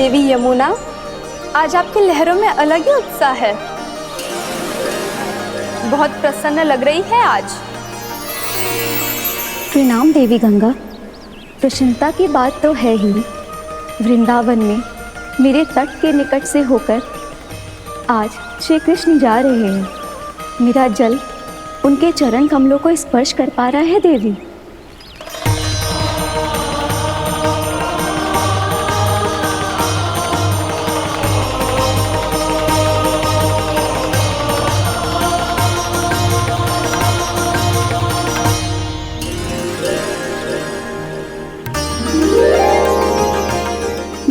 देवी यमुना, आज आपकी लहरों में अलग ही उत्साह है। बहुत प्रसन्न लग रही है आज। प्रणाम देवी गंगा। प्रसन्नता की बात तो है ही। वृंदावन में मेरे तट के निकट से होकर आज श्री कृष्ण जा रहे हैं। मेरा जल उनके चरण कमलों को स्पर्श कर पा रहा है देवी।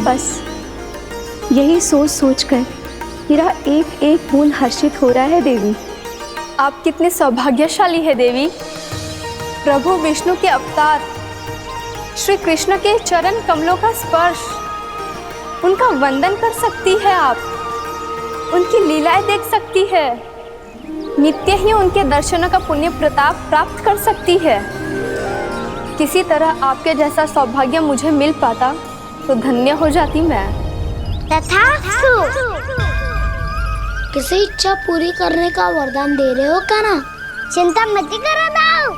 बस यही सोच सोचकर मेरा एक एक बूंद हर्षित हो रहा है देवी। आप कितने सौभाग्यशाली है देवी। प्रभु विष्णु के अवतार श्री कृष्ण के चरण कमलों का स्पर्श, उनका वंदन कर सकती है आप, उनकी लीलाएं देख सकती है, नित्य ही उनके दर्शनों का पुण्य प्रताप प्राप्त कर सकती है। किसी तरह आपके जैसा सौभाग्य मुझे मिल पाता तो धन्य हो जाती मैं। तथास्तु। किसी इच्छा पूरी करने का वरदान दे रहे हो क्या ना? चिंता मत करो दाऊ,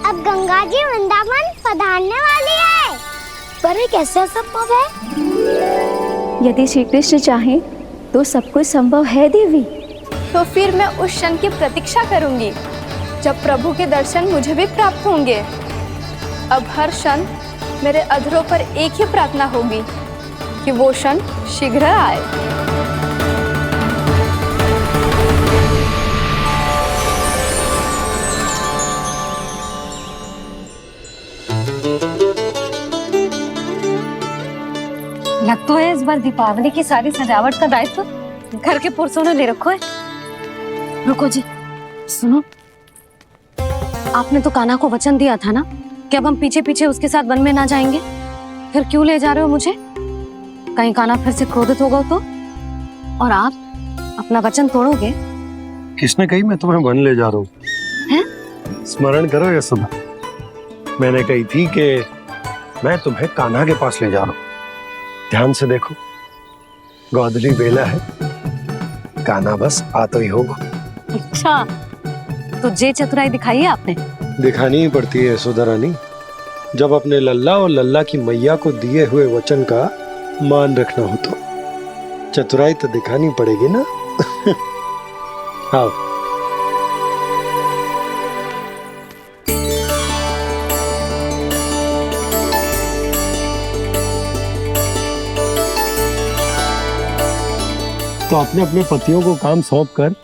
अब गंगा जी वृंदावन पधारने वाली है। पर ये कैसे संभव है? यदि श्री कृष्ण चाहे तो सब कुछ संभव है देवी। तो फिर मैं उस क्षण की प्रतीक्षा करूंगी जब प्रभु के दर्शन मुझे भी प्राप्त होंगे। अब हर क्षण मेरे अधरों पर एक ही प्रार्थना होगी कि वो क्षण शीघ्र आए। लग तो है इस बार दीपावली की सारी सजावट का दायित्व घर के पुरुषों ने ले रखो है। रुको जी, सुनो, आपने तो कान्हा को वचन दिया था ना कि अब हम पीछे पीछे उसके साथ वन में ना जाएंगे। फिर क्यों ले जा रहे हो मुझे? कहीं कान्हा फिर से क्रोधित होगा तो? और आप अपना वचन तोड़ोगे? किसने कही मैं तुम्हें वन ले जा रहा हूँ? स्मरण करो ये सुबह मैंने कही थी कि मैं तुम्हें कान्हा के पास ले जा रहा हूँ। ध्यान से देखो, गोधली बेला है, कान्हा बस आ तो ही होगा। अच्छा, तो जे चतुराई दिखाई है आपने? दिखानी ही पड़ती है यशोदा रानी, जब अपने लल्ला और लल्ला की मैया को दिए हुए वचन का मान रखना हो तो चतुराई तो दिखानी पड़ेगी ना। आओ। तो अपने अपने पतियों को काम सौंप कर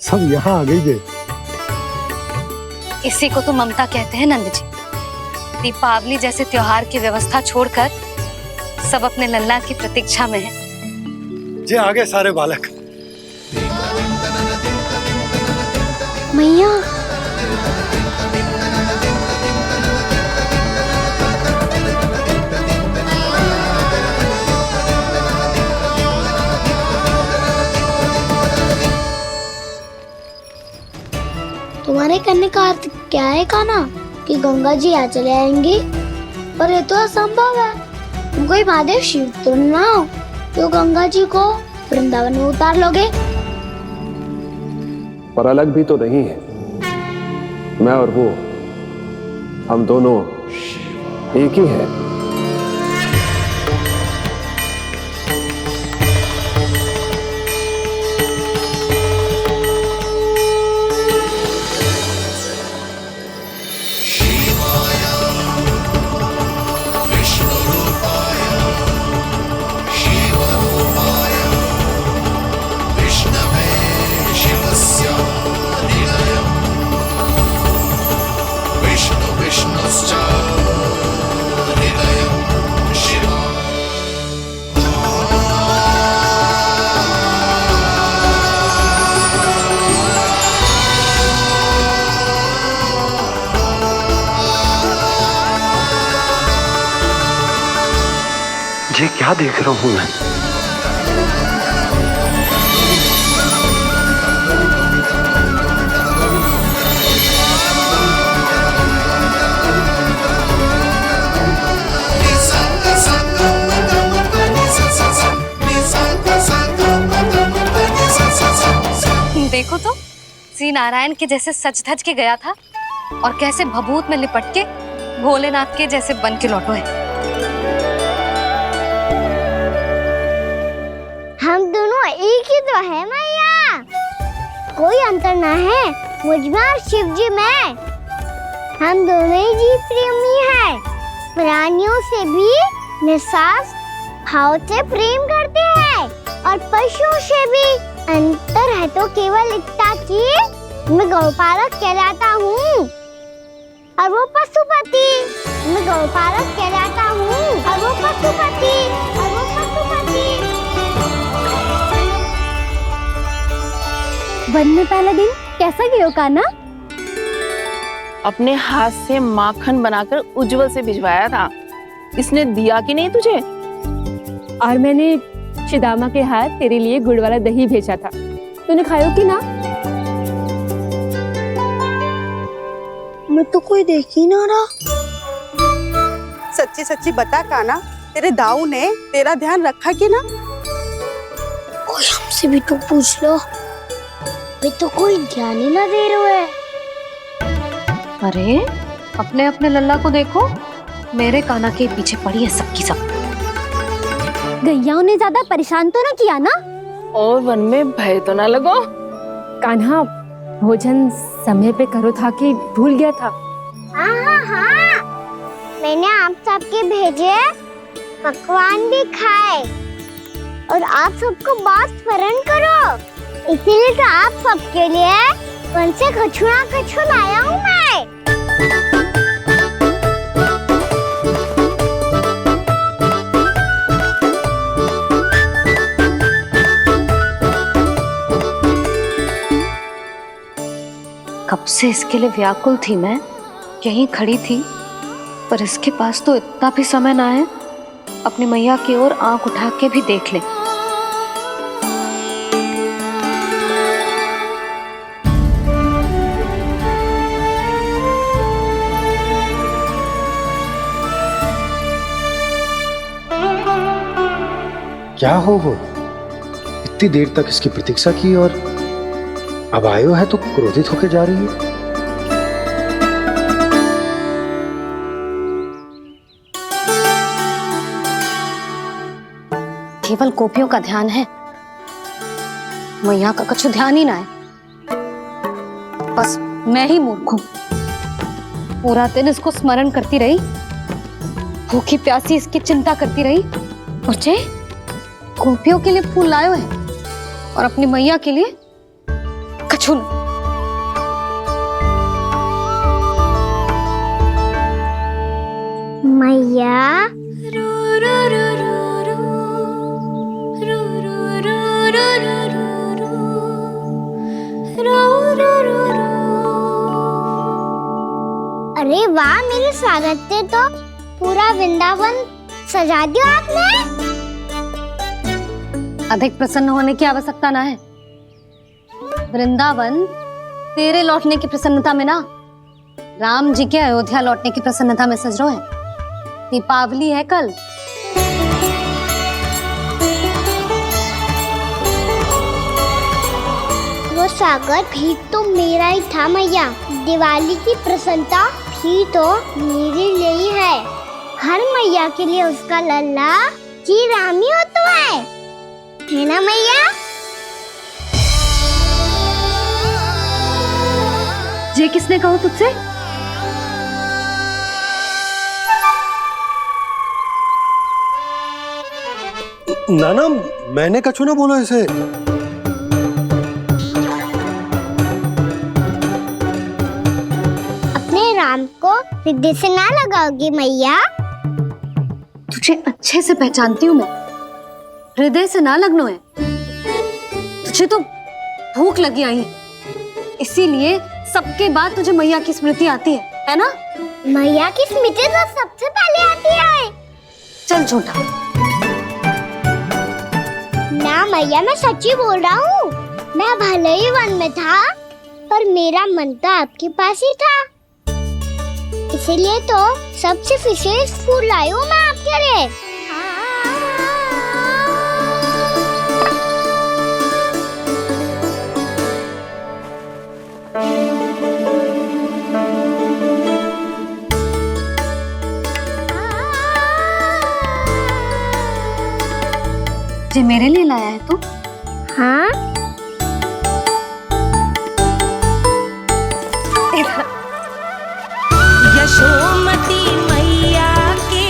सब यहाँ आ गई थे। इसी को तो ममता कहते हैं नंद जी। दीपावली जैसे त्योहार की व्यवस्था छोड़कर सब अपने लल्ला की प्रतीक्षा में हैं। जे आगे सारे बालक। मैया, तुम्हारे कहने का अर्थ क्या है कान्हा? कि गंगा जी यहाँ चले आएंगी? पर ये तो असंभव है। तुम कोई महादेव शिव तो ना हो तो गंगा जी को वृंदावन में उतार लोगे? पर अलग भी तो नहीं है। मैं और वो, हम दोनों एक ही हैं। ये क्या देख रहा हूँ मैं? देखो तो श्री नारायण के जैसे सज धज के गया था और कैसे भभूत में लिपट के भोलेनाथ के जैसे बन के लौटो है। हम दोनों एक ही तो है मैया, कोई अंतर ना है मुझ में और शिव जी में। हम दोनों ही जीव प्रेमी हैं, प्राणियों से भी निस्वार्थ भाव से प्रेम करते हैं और पशुओं से भी। अंतर है तो केवल इतना कि मैं गौपालक कहलाता हूँ और वो पशुपति। मैं गौपालक कहलाता हूँ और वो पशुपति, और वो पशुपति। वन में पहला दिन कैसा गया कान्हा? अपने हाथ से माखन बनाकर उज्जवल से भिजवाया था। इसने दिया कि नहीं तुझे? और मैंने शिदामा के हाथ तेरे लिए गुड़ वाला दही भेजा था, तूने खायो कि ना? मैं तो कोई देख ही ना रहा। सच्ची सच्ची बता कान्हा, तेरे दाऊ ने तेरा ध्यान रखा कि ना? कोई हमसे भी तो पूछ लो, वे तो कोई ध्यान ही ना दे रहे हैं। अरे अपने अपने लल्ला को देखो, मेरे कान्हा के पीछे पड़ी है सबकी सब। गैयाओं ने ज्यादा परेशान तो ना किया ना? और वन में भय तो ना लगो? कान्हा भोजन समय पे करो था कि भूल गया था? हाँ, मैंने आप सबके भेजे पकवान भी खाए और आप सबको बात स्मरण करो, इसीलिए तो आप सबके लिए वन से कछु लाया हूँ मैं। कब से इसके लिए व्याकुल थी मैं, यहीं खड़ी थी, पर इसके पास तो इतना भी समय ना है अपनी मैया की ओर आंख उठा के भी देख ले। क्या हो वो? इतनी देर तक इसकी प्रतीक्षा की और अब आयो है तो क्रोधित होकर जा रही है। केवल गोपियों का ध्यान है, मैया का कछु ध्यान ही ना है। बस मैं ही मूर्ख हूं, पूरा दिन इसको स्मरण करती रही, भूखी प्यासी इसकी चिंता करती रही, और जे गोपियों के लिए फूल लायो है और अपनी मैया के लिए कछु न। मैया अरे वाह, मेरे स्वागत से तो पूरा वृंदावन सजा दिया आपने। अधिक प्रसन्न होने की आवश्यकता ना है। वृंदावन तेरे लौटने की प्रसन्नता में ना, राम जी के अयोध्या लौटने की प्रसन्नता में सज रहे हैं। दीपावली है कल। वो स्वागत भी तो मेरा ही था मैया। दिवाली की प्रसन्नता भी तो मेरे लिए ही है। हर मैया के लिए उसका लल्ला जी राम ही होता है ना मैया? ये किसने कहा तुझसे? नाना, मैंने कछु ना बोला इसे। अपने राम को हृदय से ना लगाओगी मैया? तुझे अच्छे से पहचानती हूँ मैं, हृदय से ना लगनो है। तुझे तो भूख लगी आई है, इसीलिए सबके बाद तुझे मैया की स्मृति आती है ना? मैया की स्मृति तो सबसे पहले आती है। चल झूठा। ना मैया, मैं सच्ची बोल रहा हूँ। मैं भले ही वन में था, पर मेरा मन तो आपके पास ही था। इसीलिए तो सबसे विशेष फूल लाई हूँ मैं आपके लिए। मेरे लिए लाया है तू? हाँ, यशोमती मैया के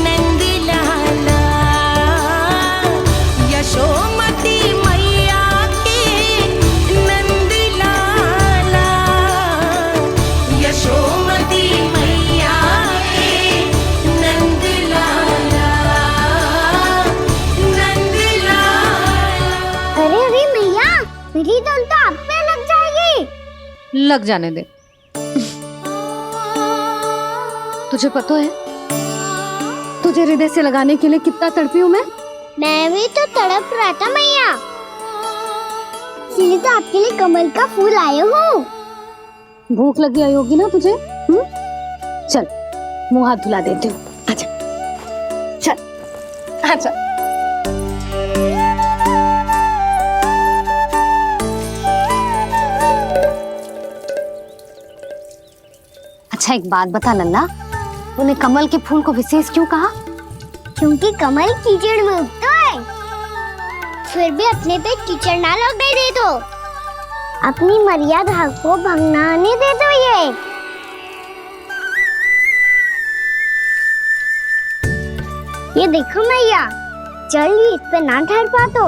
नंद लाला, यशोमती मैया के नंद लाला, यशोमती मैया के नंद लाला, नंद लाला। अरे अरे मैया, मेरी दाल तो आप पे लग जाएगी। लग जाने दे। तुझे पता है तुझे हृदय से लगाने के लिए कितना तड़पी हूँ मैं भी तो तड़प रहा था मैया, इसलिए तो आपके लिए कमल का फूल आया हूँ। भूख लगी आई होगी ना तुझे? चल मुंह हाथ धुला देती हूँ। आजा चल आजा। अच्छा एक बात बता लल्ला, तूने कमल के फूल को विशेष क्यों कहा? क्योंकि कमल कीचड़ में उगता है, फिर भी अपने पे कीचड़ ना लगने दे दो, अपनी मर्यादा को भंगना नहीं दे दो। ये देखो मैया, जल भी इस पे ना ठहर पा तो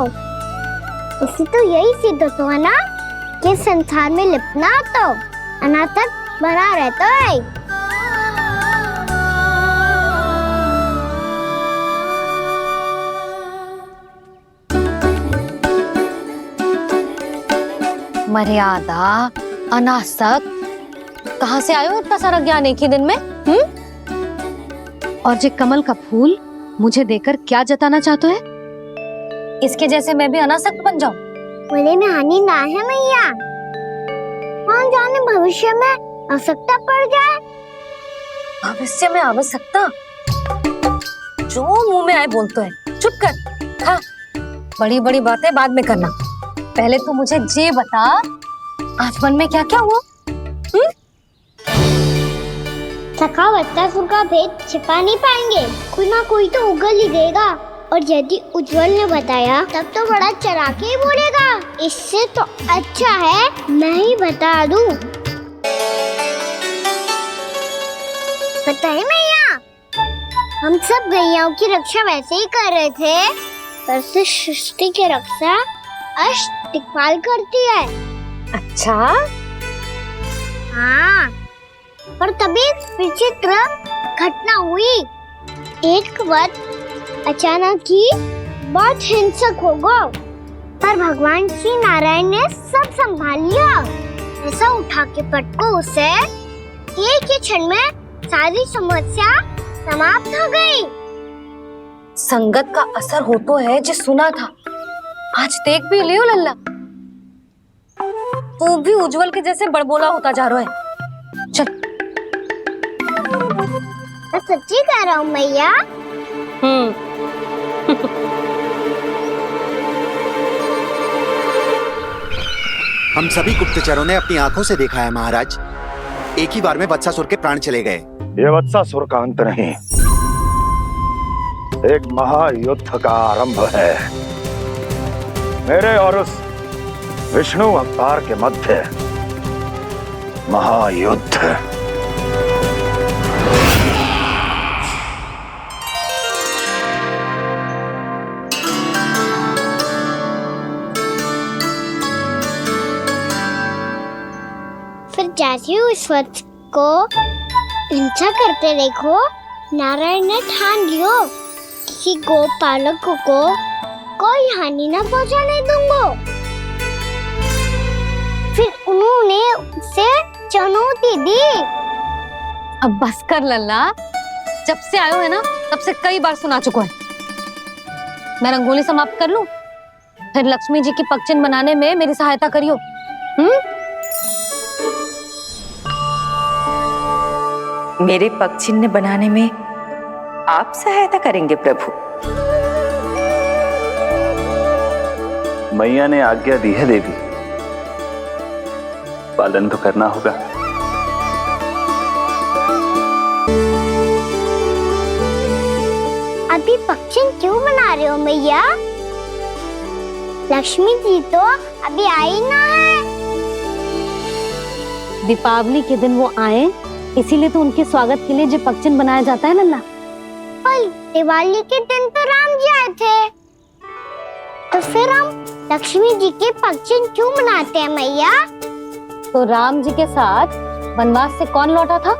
इससे तो यही सिद्ध होता है ना कि संसार में लिपना तो अनाथ तक बना रहता है। मर्यादा, अनासक्त, कहाँ से आयो इतना सारा ज्ञान एक ही दिन में? और जे कमल का फूल मुझे देकर क्या जताना चाहते है? इसके जैसे मैं भी अनासक्त बन जाऊं? बोले में हानि ना है मैया, कौन जाने भविष्य में आवश्यकता पड़ जाए। भविष्य में आवश्यकता? जो मुंह में आए बोलते हैं, चुप कर। हाँ, बड़ी बड़ी बातें बाद में करना, पहले तो मुझे ये बता आज मन में क्या क्या हुआ? सखा बत्तासुर का भेद छिपा नहीं पाएंगे, कोई ना कोई तो उगल ही देगा, और यदि उज्जवल ने बताया तब तो बड़ा चढ़ा के ही बोलेगा। इससे तो अच्छा है मैं ही बता दूं। पता है मैया, हम सब गैयाओं की रक्षा वैसे ही कर रहे थे, पर से सृष्टि की रक्षा अष्ट दिक्पाल करती है। अच्छा? हाँ, पर तभी विचित्र घटना हुई। एक वक्त अचानक ही बहुत हिंसक हो गया, पर भगवान श्री नारायण ने सब संभाल लिया। ऐसा उठा के पटको उसे, एक ही क्षण में सारी समस्या समाप्त हो गई। संगत का असर हो तो है, जो सुना था आज देख भी लियो लल्ला, तू भी उज्जवल के जैसे बड़बोला होता जा रहा है। चल। मैं सच्ची कह रहा हूँ मैया। हम सभी गुप्तचरों ने अपनी आंखों से देखा है महाराज, एक ही बार में वत्सासुर के प्राण चले गए। ये वत्सासुर का अंत नहीं, एक महायुद्ध का आरंभ है। मेरे और उस विष्णु अवतार के मध्य महायुद्ध। फिर जैसे ही उस वत्स को हिंसा करते देखो, नारायण ने ठान लियो किसी गोपालक को कोई हानि न पहुंचाने दूंगा। फिर उन्होंने उसे चुनौती दी। अब बस कर लल्ला, जब से आयो है ना तब से कई बार सुना चुका है। मैं रंगोली समाप्त कर लूं, फिर लक्ष्मी जी की पगचिन बनाने में मेरी सहायता करियो। मेरे पगचिन्ह बनाने में आप सहायता करेंगे प्रभु? मैया ने आज्ञा दी है देवी, पालन तो करना होगा। अभी पक्षी क्यों बना रहे हो मैया? लक्ष्मी जी तो अभी आई ना है। दीपावली के दिन वो आए, इसीलिए तो उनके स्वागत के लिए जो पक्चिन बनाया जाता है लल्ला। पर दिवाली के दिन तो राम जी आए थे, तो फिर हम लक्ष्मी जी के पक्चिन क्यों मनाते हैं मैया? तो राम जी के साथ वनवास से कौन लौटा था?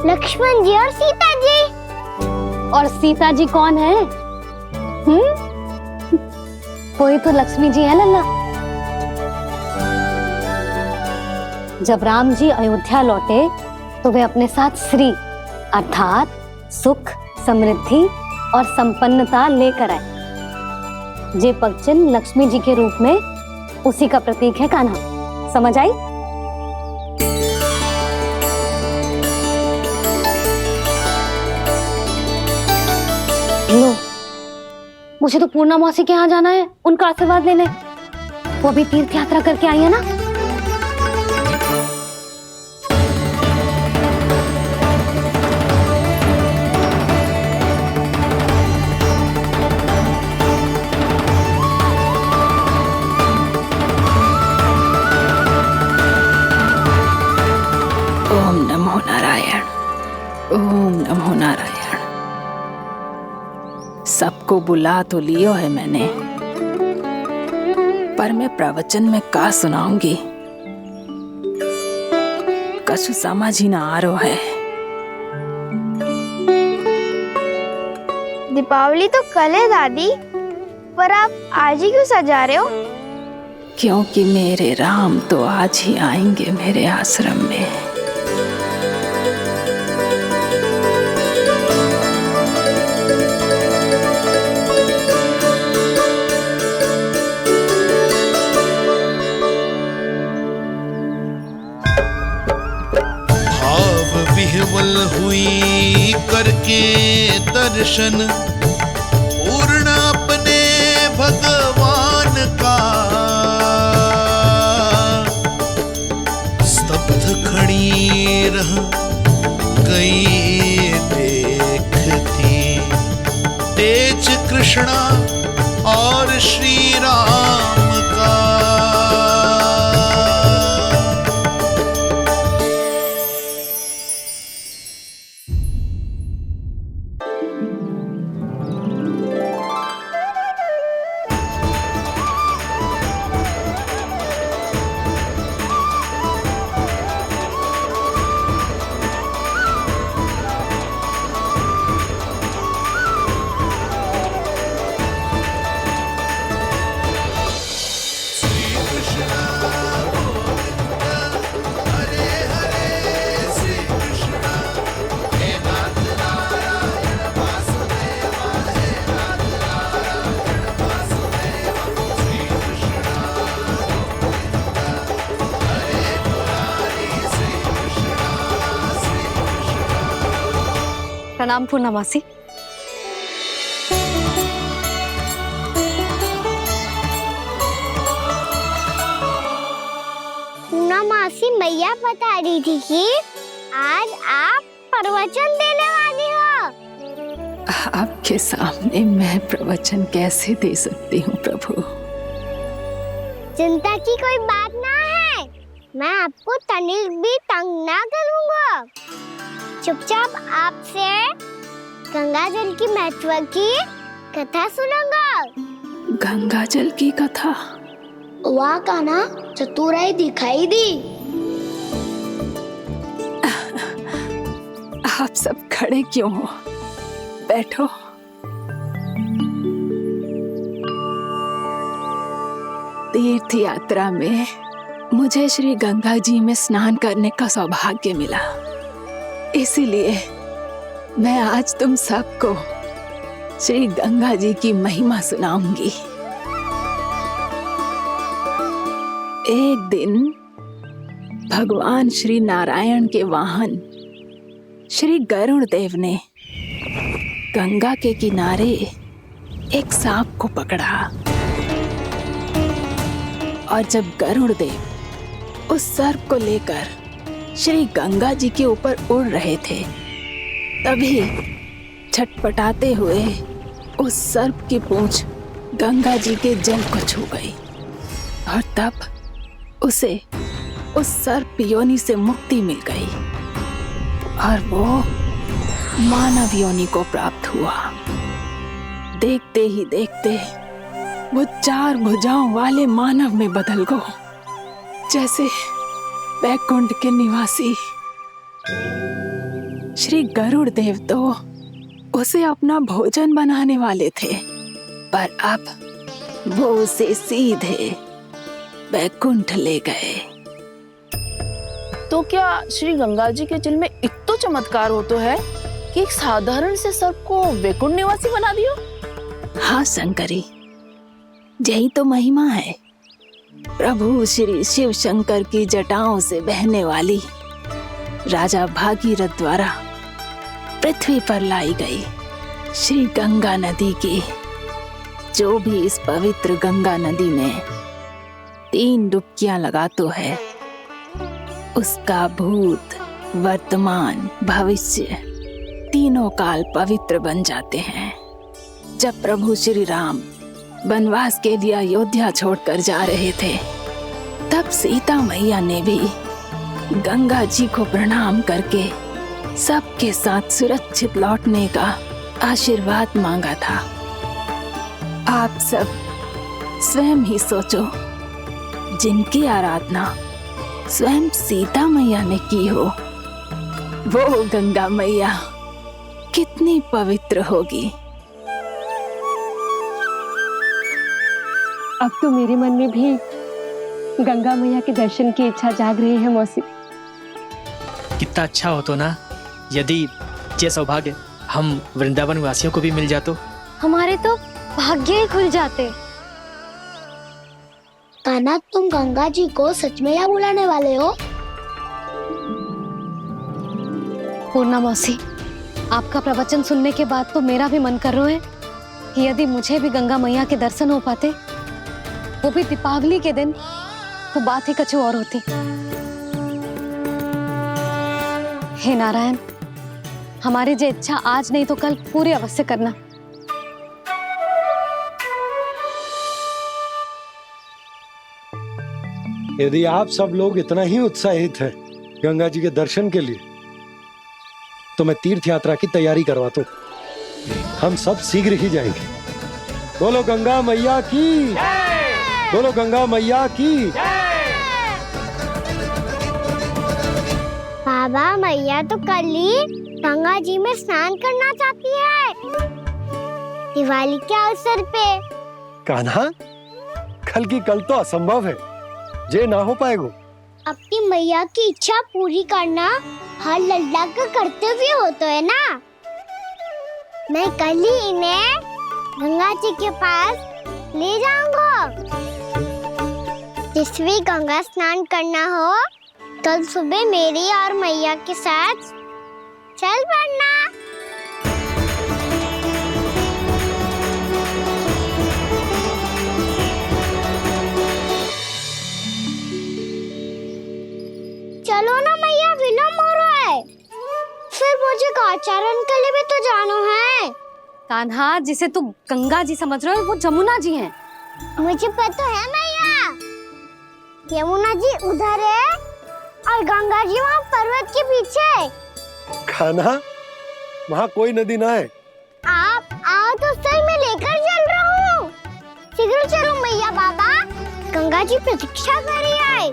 लक्ष्मण जी और सीता जी। और सीता जी कौन है? वही तो लक्ष्मी जी है लल्ला। जब राम जी अयोध्या लौटे तो वे अपने साथ श्री अर्थात सुख, समृद्धि और संपन्नता लेकर आए। जे पक्चिन लक्ष्मी जी के रूप में उसी का प्रतीक है कान्हा। समझ आई? लो, मुझे तो पूर्णा मौसी के यहाँ जाना है, उनका आशीर्वाद लेने। वो अभी तीर्थ यात्रा करके आई है ना। ओम नमो नारायण, ओम नमो नारायण। सबको बुला तो लियो है मैंने, पर मैं प्रवचन में का सुनाऊंगी, कछु समझ ही ना आ रहा है। दीपावली तो कल है दादी, पर आप आज ही क्यों सजा रहे हो? क्योंकि मेरे राम तो आज ही आएंगे मेरे आश्रम में। विह्वल हुई करके दर्शन, पूर्ण अपने भगवान का, स्तब्ध खड़ी रह गई देखती तेज कृष्णा और श्री राम का। प्रणाम पूर्णा मौसी। पूर्णा मासी मैया बता रही थी कि आज आप प्रवचन देने वाली हो। आपके सामने मैं प्रवचन कैसे दे सकती हूँ प्रभु? चिंता की कोई बात ना है, मैं आपको तनिक भी तंग ना करूँगा। चुपचाप आपसे गंगा जल की महत्व की कथा सुनूंगा। गंगा जल की कथा? वाह कान्हा, चतुराई दिखाई दी। आप सब खड़े क्यों हो? बैठो। तीर्थ यात्रा में मुझे श्री गंगा जी में स्नान करने का सौभाग्य मिला, इसीलिए मैं आज तुम सबको श्री गंगा जी की महिमा सुनाऊंगी। एक दिन भगवान श्री नारायण के वाहन श्री गरुड़ देव ने गंगा के किनारे एक सांप को पकड़ा, और जब गरुड़ देव उस सर्प को लेकर श्री गंगा जी के ऊपर उड़ रहे थे, तभी छटपटाते हुए उस सर्प की पूंछ गंगा जी के जल को छू गई। और तब उसे उस सर्प योनि से मुक्ति मिल गई और वो मानव योनि को प्राप्त हुआ। देखते ही देखते वो 4 भुजाओं वाले मानव में बदल गो, जैसे वैकुंठ के निवासी श्री गरुड़ देव तो उसे अपना भोजन बनाने वाले थे, पर अब वो उसे सीधे वैकुंठ ले गए। तो क्या श्री गंगा जी के जल में इतना चमत्कार हो तो है कि एक साधारण से सर्प को वैकुंठ निवासी बना दियो? हाँ शंकरी, यही तो महिमा है। प्रभु श्री शिव शंकर की जटाओं से बहने वाली राजा भागीरथ द्वारा पृथ्वी पर लाई गई श्री गंगा नदी की, जो भी इस पवित्र गंगा नदी में 3 डुबकियां लगातो है, उसका भूत, वर्तमान, भविष्य तीनों काल पवित्र बन जाते हैं। जब प्रभु श्री राम वनवास के लिए अयोध्या छोड़कर जा रहे थे, तब सीता मैया ने भी गंगा जी को प्रणाम करके सबके साथ सुरक्षित लौटने का आशीर्वाद मांगा था। आप सब स्वयं ही सोचो, जिनकी आराधना स्वयं सीता मैया ने की हो, वो गंगा मैया कितनी पवित्र होगी। अब तो मेरे मन में भी गंगा मैया के दर्शन की इच्छा जाग रही है मौसी। कितना अच्छा हो तो ना यदि ये सौभाग्य हम वृंदावन वासियों को भी मिल जातो। हमारे तो भाग्य ही खुल जाते। कान्हा, तुम गंगा जी को सच में यहाँ बुलाने वाले हो? पूर्णा मौसी, आपका प्रवचन सुनने के बाद तो मेरा भी मन कर रहा है कि यदि मुझे भी गंगा मैया के दर्शन हो पाते, वो भी दीपावली के दिन, तो बात ही कुछ और होती। हे नारायण, हमारी जो इच्छा आज नहीं तो कल पूरी अवश्य करना। यदि आप सब लोग इतना ही उत्साहित हैं गंगा जी के दर्शन के लिए, तो मैं तीर्थ यात्रा की तैयारी करवाता हूँ। हम सब शीघ्र ही जाएंगे। बोलो गंगा मैया की, बोलो गंगा मैया की। बाबा, मैया तो कल ही गंगा जी में स्नान करना चाहती है, दिवाली के अवसर पे। कान्हा, कल की कल तो असंभव है, जे ना हो पाएगा। अपनी मैया की इच्छा पूरी करना हर लल्ला का कर्तव्य होता है ना। मैं कल ही इन्हें गंगा जी के पास ले जाऊंगा। जिस भी गंगा स्नान करना हो, कल सुबह मेरी और मैया के साथ चल पड़ना। चलो ना मैया, विलम्ब हो रहा है। फिर मुझे गौचारण के लिए भी तो जाना है। कान्हा, जिसे तू गंगा जी समझ रहे हो, वो जमुना जी हैं। मुझे पता है मैया, यमुना जी उधर है और गंगा जी वहाँ पर्वत के पीछे। कान्हा, वहाँ कोई नदी ना है। आप आओ तो सही, मैं लेकर चल रहा हूँ। शीघ्र चलो मैया। बाबा, गंगा जी प्रतीक्षा कर रही है।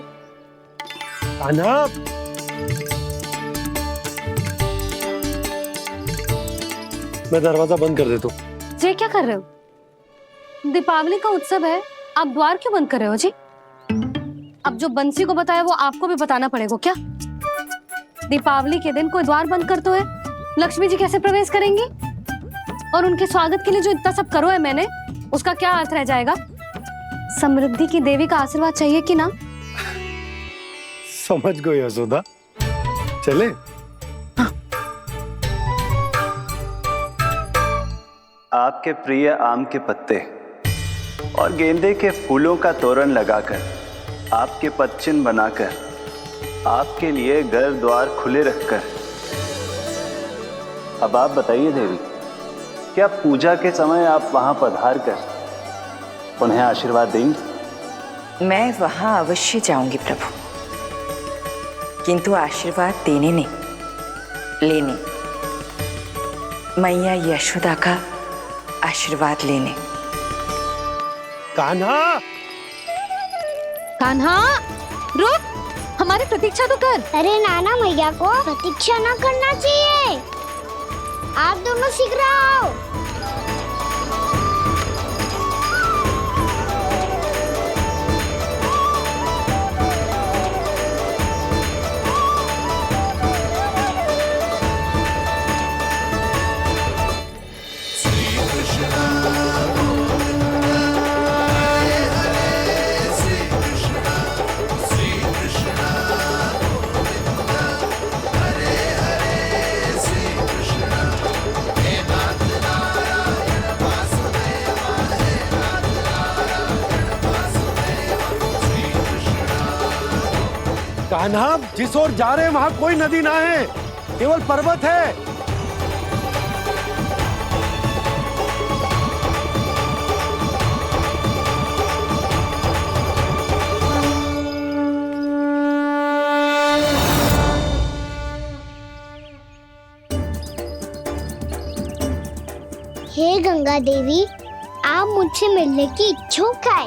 कान्हा, मैं दरवाजा बंद कर देता हूँ। ये क्या कर रहे हो? दीपावली का उत्सव है, आप द्वार क्यों बंद कर रहे हो जी? अब जो बंसी को बताया वो आपको भी बताना पड़ेगा क्या? दीपावली के दिन कोई द्वार बंद कर तो है, लक्ष्मी जी कैसे प्रवेश करेंगी? और उनके स्वागत के लिए जो इतना सब करो है मैंने, उसका क्या अर्थ रह जाएगा? समृद्धि की देवी का आशीर्वाद चाहिए कि ना? समझ गई यशोदा, चले। आपके प्रिय आम के पत्ते और गेंदे के फूलों का तोरण लगाकर, आपके पदचिन्ह बनाकर, आपके लिए घर द्वार खुले रखकर, अब आप बताइए देवी, क्या पूजा के समय आप वहां पधार कर उन्हें आशीर्वाद देंगे? मैं वहां अवश्य जाऊंगी प्रभु, किंतु आशीर्वाद देने नहीं, लेने। मैया यशोदा का आशीर्वाद लेने। कान्हा, कान्हा रुक, हमारी प्रतीक्षा तो कर। अरे नाना, मैया को प्रतीक्षा ना करना चाहिए। आप दोनों सीख रहे हो। कान्हा, जिस ओर जा रहे हैं वहां कोई नदी ना है, केवल पर्वत है। हे गंगा देवी, आप मुझसे मिलने की इच्छुक है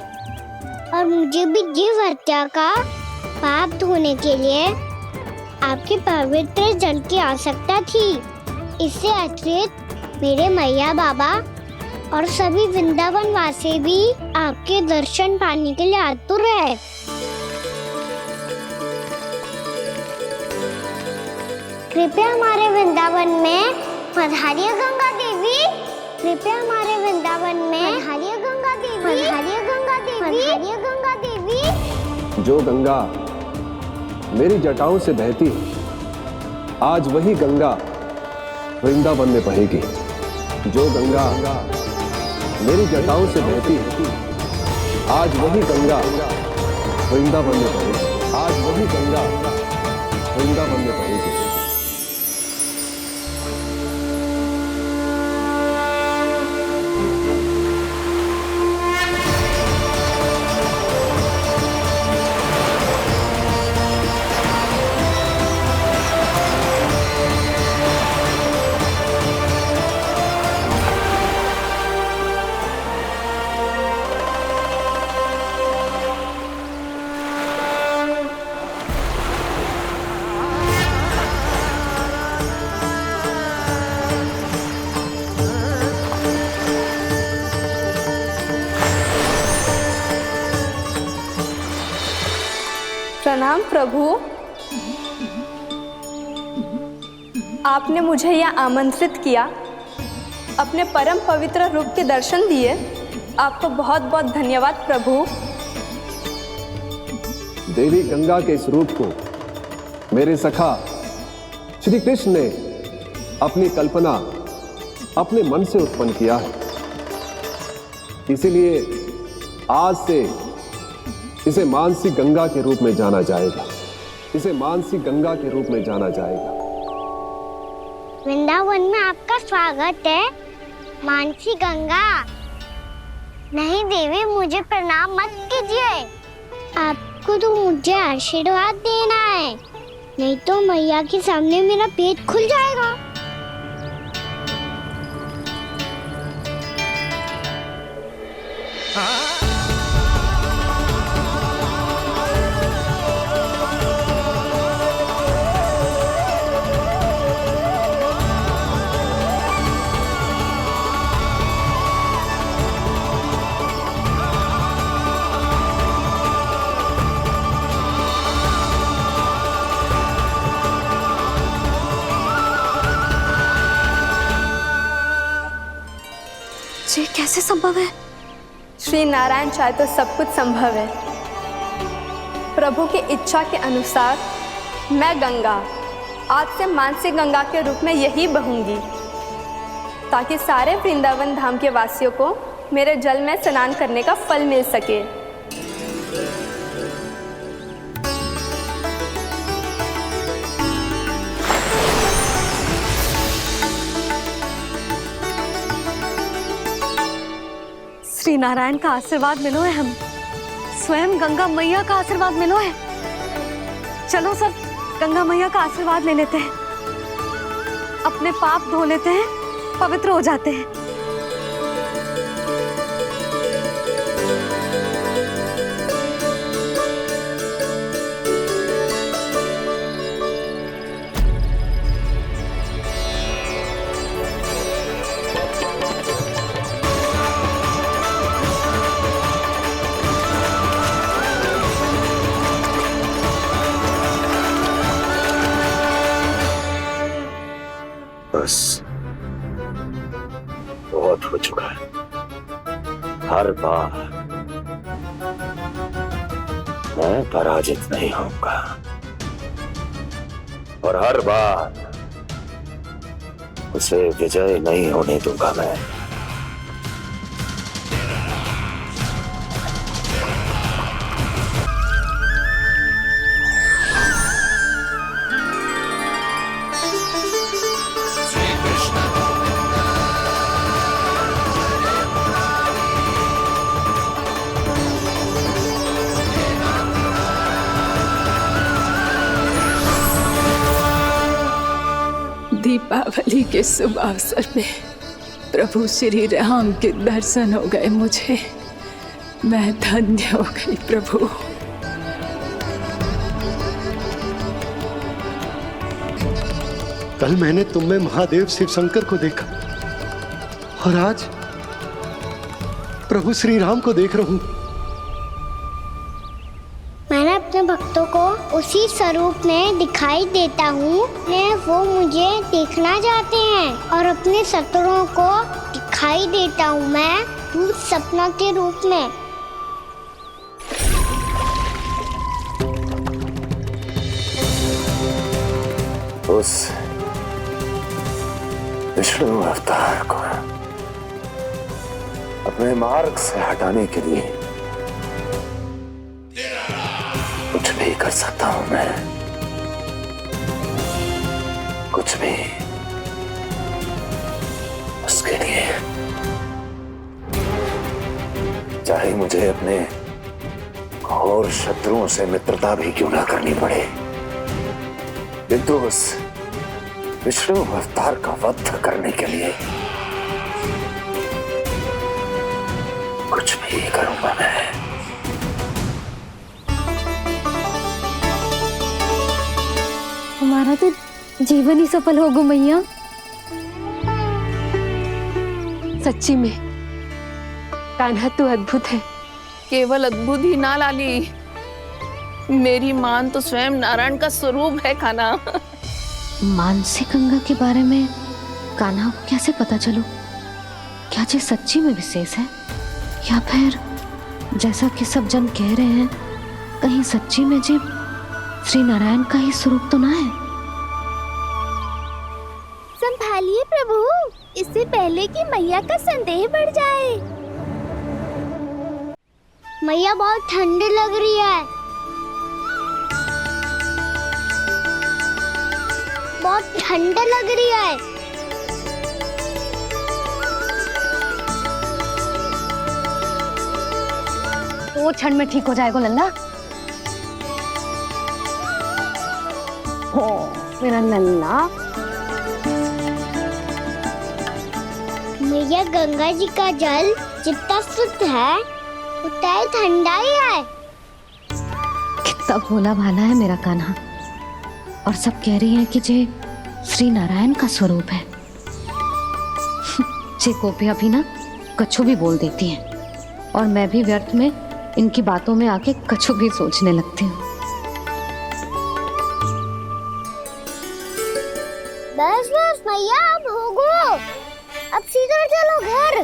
और मुझे भी जीव हत्या का पाप धोने के लिए आपके पवित्र जल की आवश्यकता थी। इससे अतिरिक्त मेरे मैया बाबा और सभी वृंदावन वासी भी आपके दर्शन पाने के लिए आतुर है। कृपया हमारे वृंदावन में पधारिए गंगा देवी। कृपया हमारे वृंदावन में पधारिए गंगा देवी। पधारिए गंगा देवी। पधारिए गंगा देवी। जो गंगा मेरी जटाओं से बहती है, आज वही गंगा वृंदावन में बहेगी। जो गंगा मेरी जटाओं से बहती है, आज वही गंगा वृंदावन में बहेगी। आज वही गंगा वृंदावन में बहेगी। प्रणाम प्रभु। आपने मुझे यह आमंत्रित किया, अपने परम पवित्र रूप के दर्शन दिए। आपको बहुत बहुत धन्यवाद प्रभु। देवी गंगा के इस रूप को मेरे सखा श्री कृष्ण ने अपनी कल्पना अपने मन से उत्पन्न किया है। इसीलिए आज से इसे मानसी गंगा के रूप में जाना जाएगा। इसे मानसी गंगा के रूप में जाना जाएगा। वृंदावन में आपका स्वागत है मानसी गंगा। नहीं देवी, मुझे प्रणाम मत कीजिए। आपको तो मुझे आशीर्वाद देना है, नहीं तो मैया के सामने मेरा पेट खुल जाएगा। ये कैसे संभव है? श्री नारायण चाहे तो सब कुछ संभव है। प्रभु की इच्छा के अनुसार मैं गंगा आज से मानसी गंगा के रूप में यही बहूंगी, ताकि सारे वृंदावन धाम के वासियों को मेरे जल में स्नान करने का फल मिल सके। श्री नारायण का आशीर्वाद मिलो है हम। स्वयं गंगा मैया का आशीर्वाद मिलो है। चलो सब गंगा मैया का आशीर्वाद ले लेते हैं, अपने पाप धो लेते हैं, पवित्र हो जाते हैं। बस बहुत हो चुका है। हर बार मैं पराजित नहीं होऊंगा और हर बार उसे विजय नहीं होने दूंगा मैं। दीपावली के शुभ अवसर में प्रभु श्री राम के दर्शन हो गए मुझे। मैं धन्य हो गई प्रभु। कल मैंने तुम में महादेव शिव शंकर को देखा और आज प्रभु श्री राम को देख रहा हूं। मैंने अपने भक्तों को उसी स्वरूप में दिखाई देता हूँ। वो मुझे देखना चाहते हैं और अपने शत्रुओं को दिखाई देता हूँ मैं भूत सपना के रूप में। उस विष्णु अवतार को अपने मार्ग से हटाने के लिए कुछ भी कर सकता हूं मैं, कुछ भी। उसके लिए चाहे मुझे अपने घोर शत्रुओं से मित्रता भी क्यों ना करनी पड़े, किंतु उस विष्णु अवतार का वध करने के लिए कुछ भी करूंगा मैं। हमारा तो जीवन ही सफल होगा मैया। सच्ची में कान्हा तू अद्भुत है। केवल अद्भुत ही ना लाली, मेरी मान तो स्वयं नारायण का स्वरूप है कान्हा। मानसी गंगा के बारे में कान्हा को कैसे पता चलो? क्या ये सच्ची में विशेष है या फिर जैसा कि सब जन कह रहे हैं कहीं सच्ची में जी श्री नारायण का ही स्वरूप तो ना है? संभालिए प्रभु, इससे पहले कि मैया का संदेह बढ़ जाए। मैया बहुत ठंडी लग रही है, बहुत ठंड लग रही है। वो क्षण में ठीक हो जाएगा लल्ला। हो मेरा लल्ला। मैया गंगा जी का जल जितना शुद्ध है उतना ही ठंडा ही है। कितना भोला भाला है मेरा कान्हा। और सब कह रही हैं कि जे श्री नारायण का स्वरूप है। जे गोपियां भी ना कछु भी बोल देती हैं और मैं भी व्यर्थ में इनकी बातों में आके कछु भी सोचने लगती हूँ। बस बस मैया, अब होगो, अब सीधा चलो घर।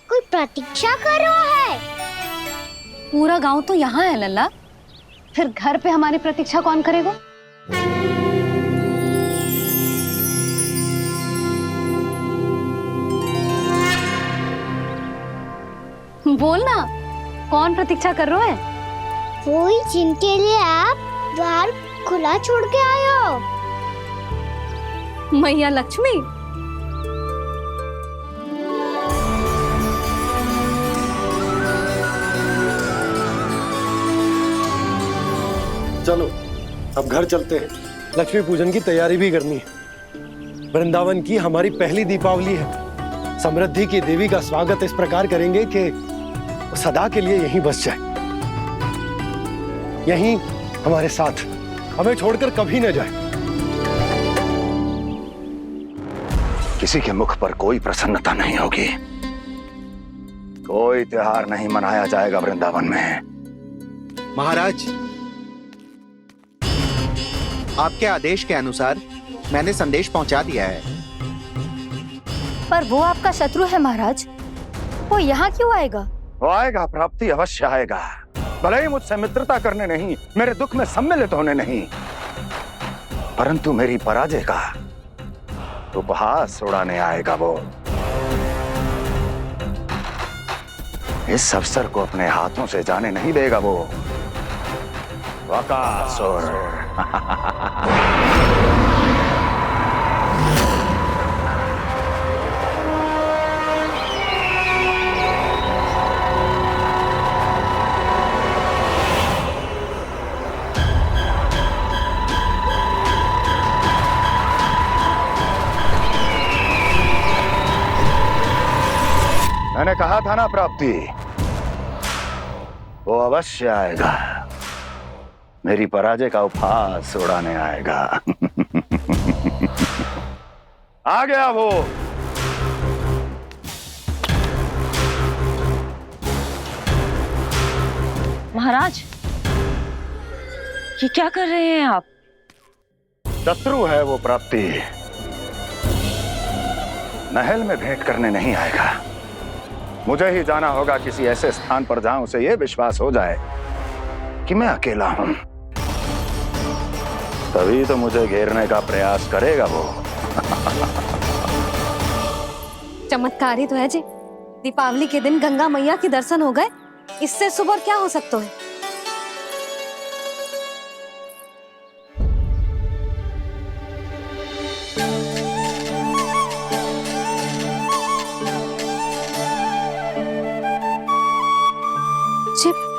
कोई प्रतीक्षा कर रहा है। पूरा गांव तो यहाँ है लल्ला, फिर घर पे हमारी प्रतीक्षा कौन करेगा? बोल ना, कौन प्रतीक्षा कर रहा है? वही जिनके लिए आप द्वार खुला छोड़ के आए हो। मैया लक्ष्मी। चलो अब घर चलते हैं, लक्ष्मी पूजन की तैयारी भी करनी है। वृंदावन की हमारी पहली दीपावली है। समृद्धि की देवी का स्वागत इस प्रकार करेंगे कि वो सदा के लिए यहीं बस जाए, यहीं हमारे साथ, हमें छोड़कर कभी न जाए। किसी के मुख पर कोई प्रसन्नता नहीं होगी, कोई त्योहार नहीं मनाया जाएगा वृंदावन में। महाराज, आपके आदेश के अनुसार मैंने संदेश पहुंचा दिया है। पर वो आपका शत्रु है महाराज, वो यहाँ क्यों आएगा? वो आएगा, प्राप्ति अवश्य आएगा। भले ही मुझसे मित्रता करने नहीं, मेरे दुख में सम्मिलित होने नहीं, परंतु मेरी पराजय का उपहास उड़ाने आएगा वो। इस अवसर को अपने हाथों से जाने नहीं देगा वो बकासुर। मैंने कहा था ना प्राप्ति, वो अवश्य आएगा, मेरी पराजय का उपहास उड़ाने आएगा। आ गया वो। महाराज, ये क्या कर रहे हैं आप? शत्रु है वो प्राप्ति, महल में भेंट करने नहीं आएगा। मुझे ही जाना होगा किसी ऐसे स्थान पर जहां उसे यह विश्वास हो जाए कि मैं अकेला हूं, तभी तो मुझे घेरने का प्रयास करेगा वो। चमत्कार ही तो है जी, दीपावली के दिन गंगा मैया के दर्शन हो गए, इससे शुभ और क्या हो सकता है?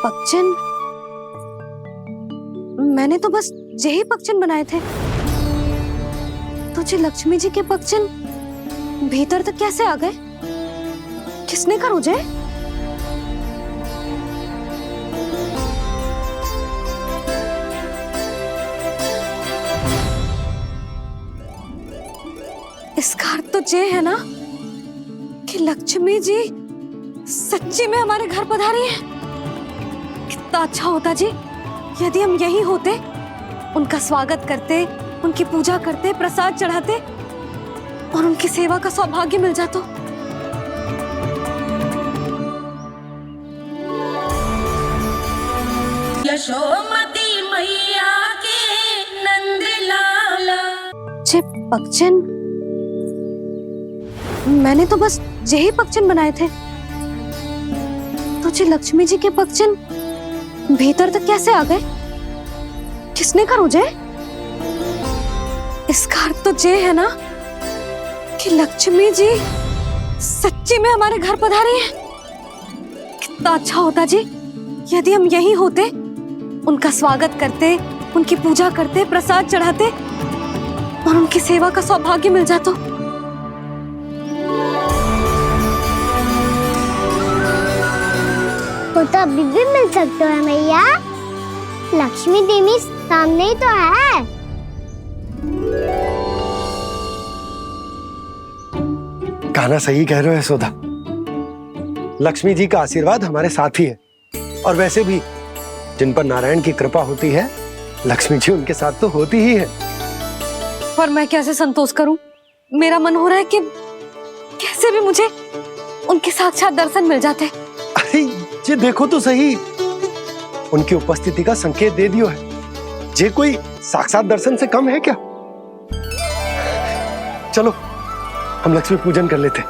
पक्षन, मैंने तो बस यही पक्षन बनाए थे, तुझे लक्ष्मी जी के पक्षन भीतर तक कैसे आ गए? किसने कर मुझे? इसका अर्थ तो ये है ना कि लक्ष्मी जी सच्ची में हमारे घर पधारी है। कितना अच्छा होता जी यदि हम यहीं होते, उनका स्वागत करते, उनकी पूजा करते, प्रसाद चढ़ाते और उनकी सेवा का सौभाग्य मिल जाता। यशोमती मैया के नंद लाला। जे पक्षन, मैंने तो बस यही पक्षन बनाए थे, तुझे लक्ष्मी जी के पक्षन भीतर तक कैसे आ गए? किसने कर मुझे? इसका अर्थ तो ये है ना कि लक्ष्मी जी सच्ची में हमारे घर पधारी है। कितना अच्छा होता जी यदि हम यहीं होते, उनका स्वागत करते, उनकी पूजा करते, प्रसाद चढ़ाते और उनकी सेवा का सौभाग्य मिल जाता। वो तो अभी भी मिल सकते है मैया, लक्ष्मी देवी सामने ही तो है। कान्हा सही कह रहे हो यशोदा, लक्ष्मी जी का आशीर्वाद हमारे साथ ही है, और वैसे भी जिन पर नारायण की कृपा होती है, लक्ष्मी जी उनके साथ तो होती ही है। पर मैं कैसे संतोष करूं? मेरा मन हो रहा है कि कैसे भी मुझे उनके साक्षात दर्शन मिल जाते। अरे ये देखो तो सही, उनकी उपस्थिति का संकेत दे दियो है। ये कोई साक्षात दर्शन से कम है क्या? चलो हम लक्ष्मी पूजन कर लेते।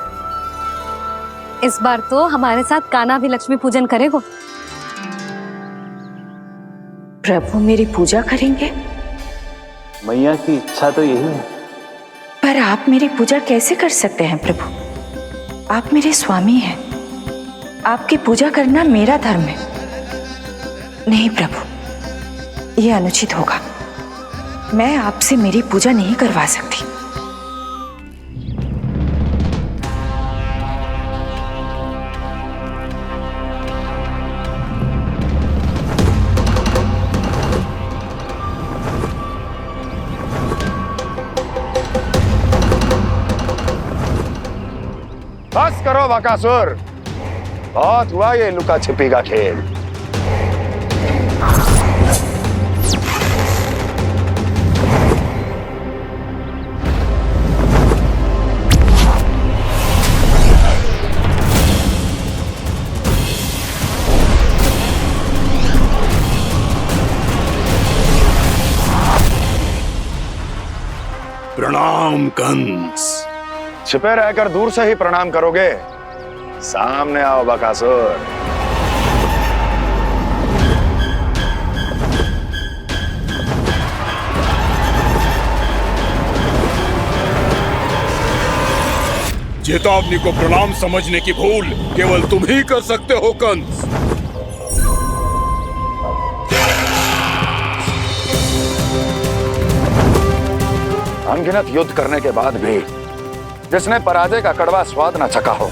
इस बार तो हमारे साथ कान्हा भी लक्ष्मी पूजन करेगा। प्रभु मेरी पूजा करेंगे? मैया की इच्छा तो यही है। पर आप मेरी पूजा कैसे कर सकते हैं प्रभु? आप मेरे स्वामी हैं, आपकी पूजा करना मेरा धर्म है। नहीं प्रभु, ये अनुचित होगा। मैं आपसे मेरी पूजा नहीं करवा सकती। बस करो बकासुर, बहुत हुआ ये लुका छिपी का खेल। प्रणाम कंस। छिपे रहकर दूर से ही प्रणाम करोगे? सामने आओ बकासुर। चेतावनी को प्रणाम समझने की भूल केवल तुम ही कर सकते हो कंस। अनगिनत युद्ध करने के बाद भी जिसने पराजय का कड़वा स्वाद न चखा हो,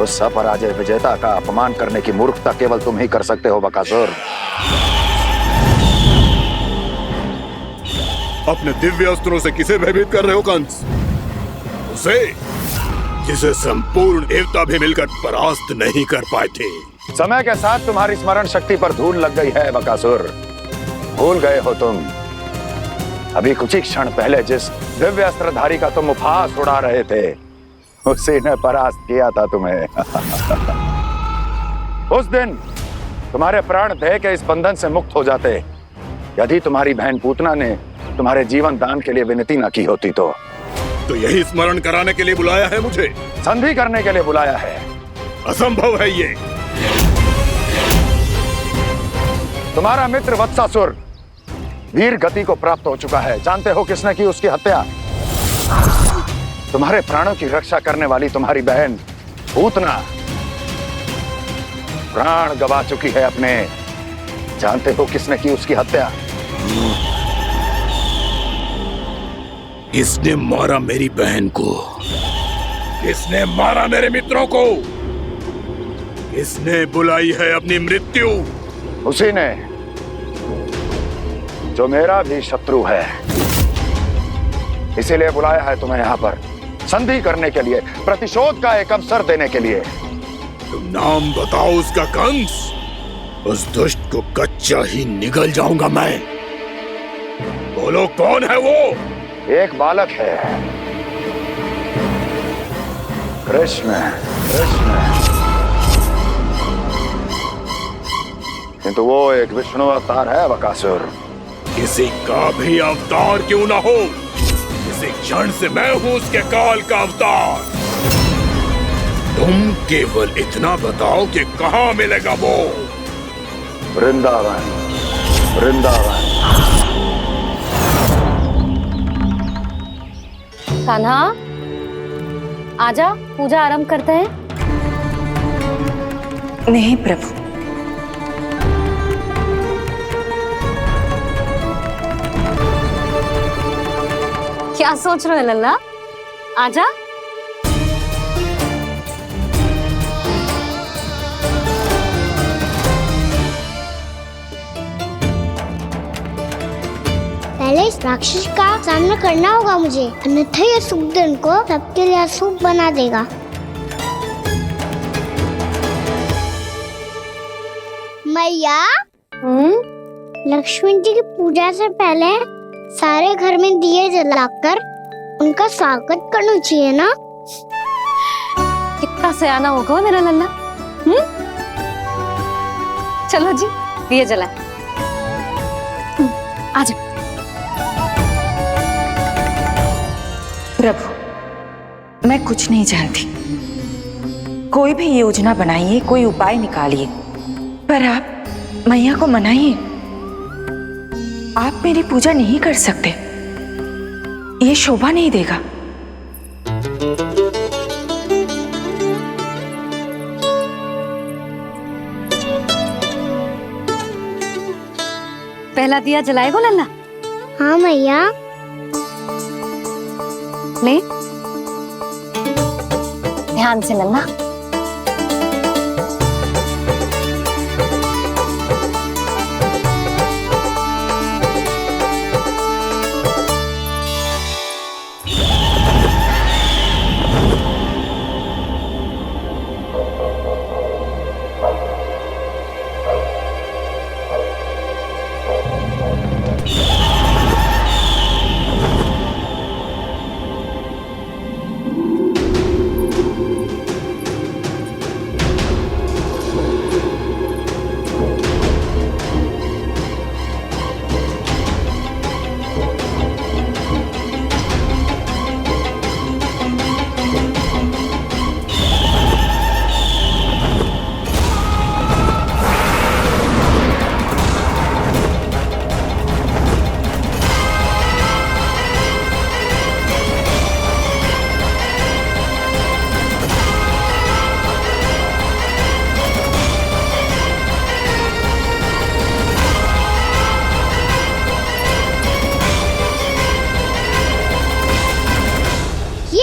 उस अपराजय विजेता का अपमान करने की मूर्खता केवल तुम ही कर सकते हो बकासुर। अपने दिव्य अस्त्रों से किसे भयभीत कर रहे हो कंस? उसे जिसे संपूर्ण देवता भी मिलकर परास्त नहीं कर पाए थे। समय के साथ तुम्हारी स्मरण शक्ति पर धूल लग गई है बकासुर। भूल गए हो तुम अभी कुछ ही क्षण पहले जिस दिव्य अस्त्रधारी का तुम उपहास उड़ा रहे थे, उसी ने परास्त किया था तुम्हें। उस दिन तुम्हारे प्राण भय के इस बंधन से मुक्त हो जाते यदि तुम्हारी बहन पूतना ने तुम्हारे जीवन दान के लिए विनती न की होती तो यही स्मरण कराने के लिए बुलाया है मुझे? संधि करने के लिए बुलाया है। असंभव है ये। तुम्हारा मित्र वत्सासुर वीर गति को प्राप्त हो चुका है। जानते हो किसने की उसकी हत्या? तुम्हारे प्राणों की रक्षा करने वाली तुम्हारी बहन पूतना प्राण गवा चुकी है अपने। जानते हो किसने की उसकी हत्या? किसने मारा मेरी बहन को? किसने मारा मेरे मित्रों को? किसने बुलाई है अपनी मृत्यु? उसी ने जो मेरा भी शत्रु है। इसीलिए बुलाया है तुम्हें यहाँ पर संधि करने के लिए, प्रतिशोध का एक अवसर देने के लिए। तुम नाम बताओ उसका कंस। उस दुष्ट को कच्चा ही निगल जाऊंगा मैं। बोलो कौन है वो? एक बालक है, कृष्ण। किंतु वो एक विष्णु अवतार है बकासुर। किसी का भी अवतार क्यों ना हो, इसी क्षण से मैं हूं उसके काल का अवतार। तुम केवल इतना बताओ कि कहां मिलेगा वो? वृंदावन। कान्हा, आजा, पूजा आरंभ करते हैं। नहीं प्रभु, क्या सोच रहे हो लल्ला? आजा। पहले इस राक्षस का सामना करना होगा मुझे, अन्यथा ये शुभ दिन को सबके लिए अशुभ बना देगा। मैया, लक्ष्मी जी की पूजा से पहले सारे घर में दिए जलाकर उनका स्वागत करना चाहिए ना? कितना सयाना होगा मेरा लल्ला। चलो जी, दिए जलाए। आजा। प्रभु, मैं कुछ नहीं जानती। कोई भी योजना बनाइए, कोई उपाय निकालिए, पर आप मैया को मनाइए। आप मेरी पूजा नहीं कर सकते, ये शोभा नहीं देगा। पहला दिया जलाएगो लल्ला? हाँ मैया। ले, ध्यान से लल्ला।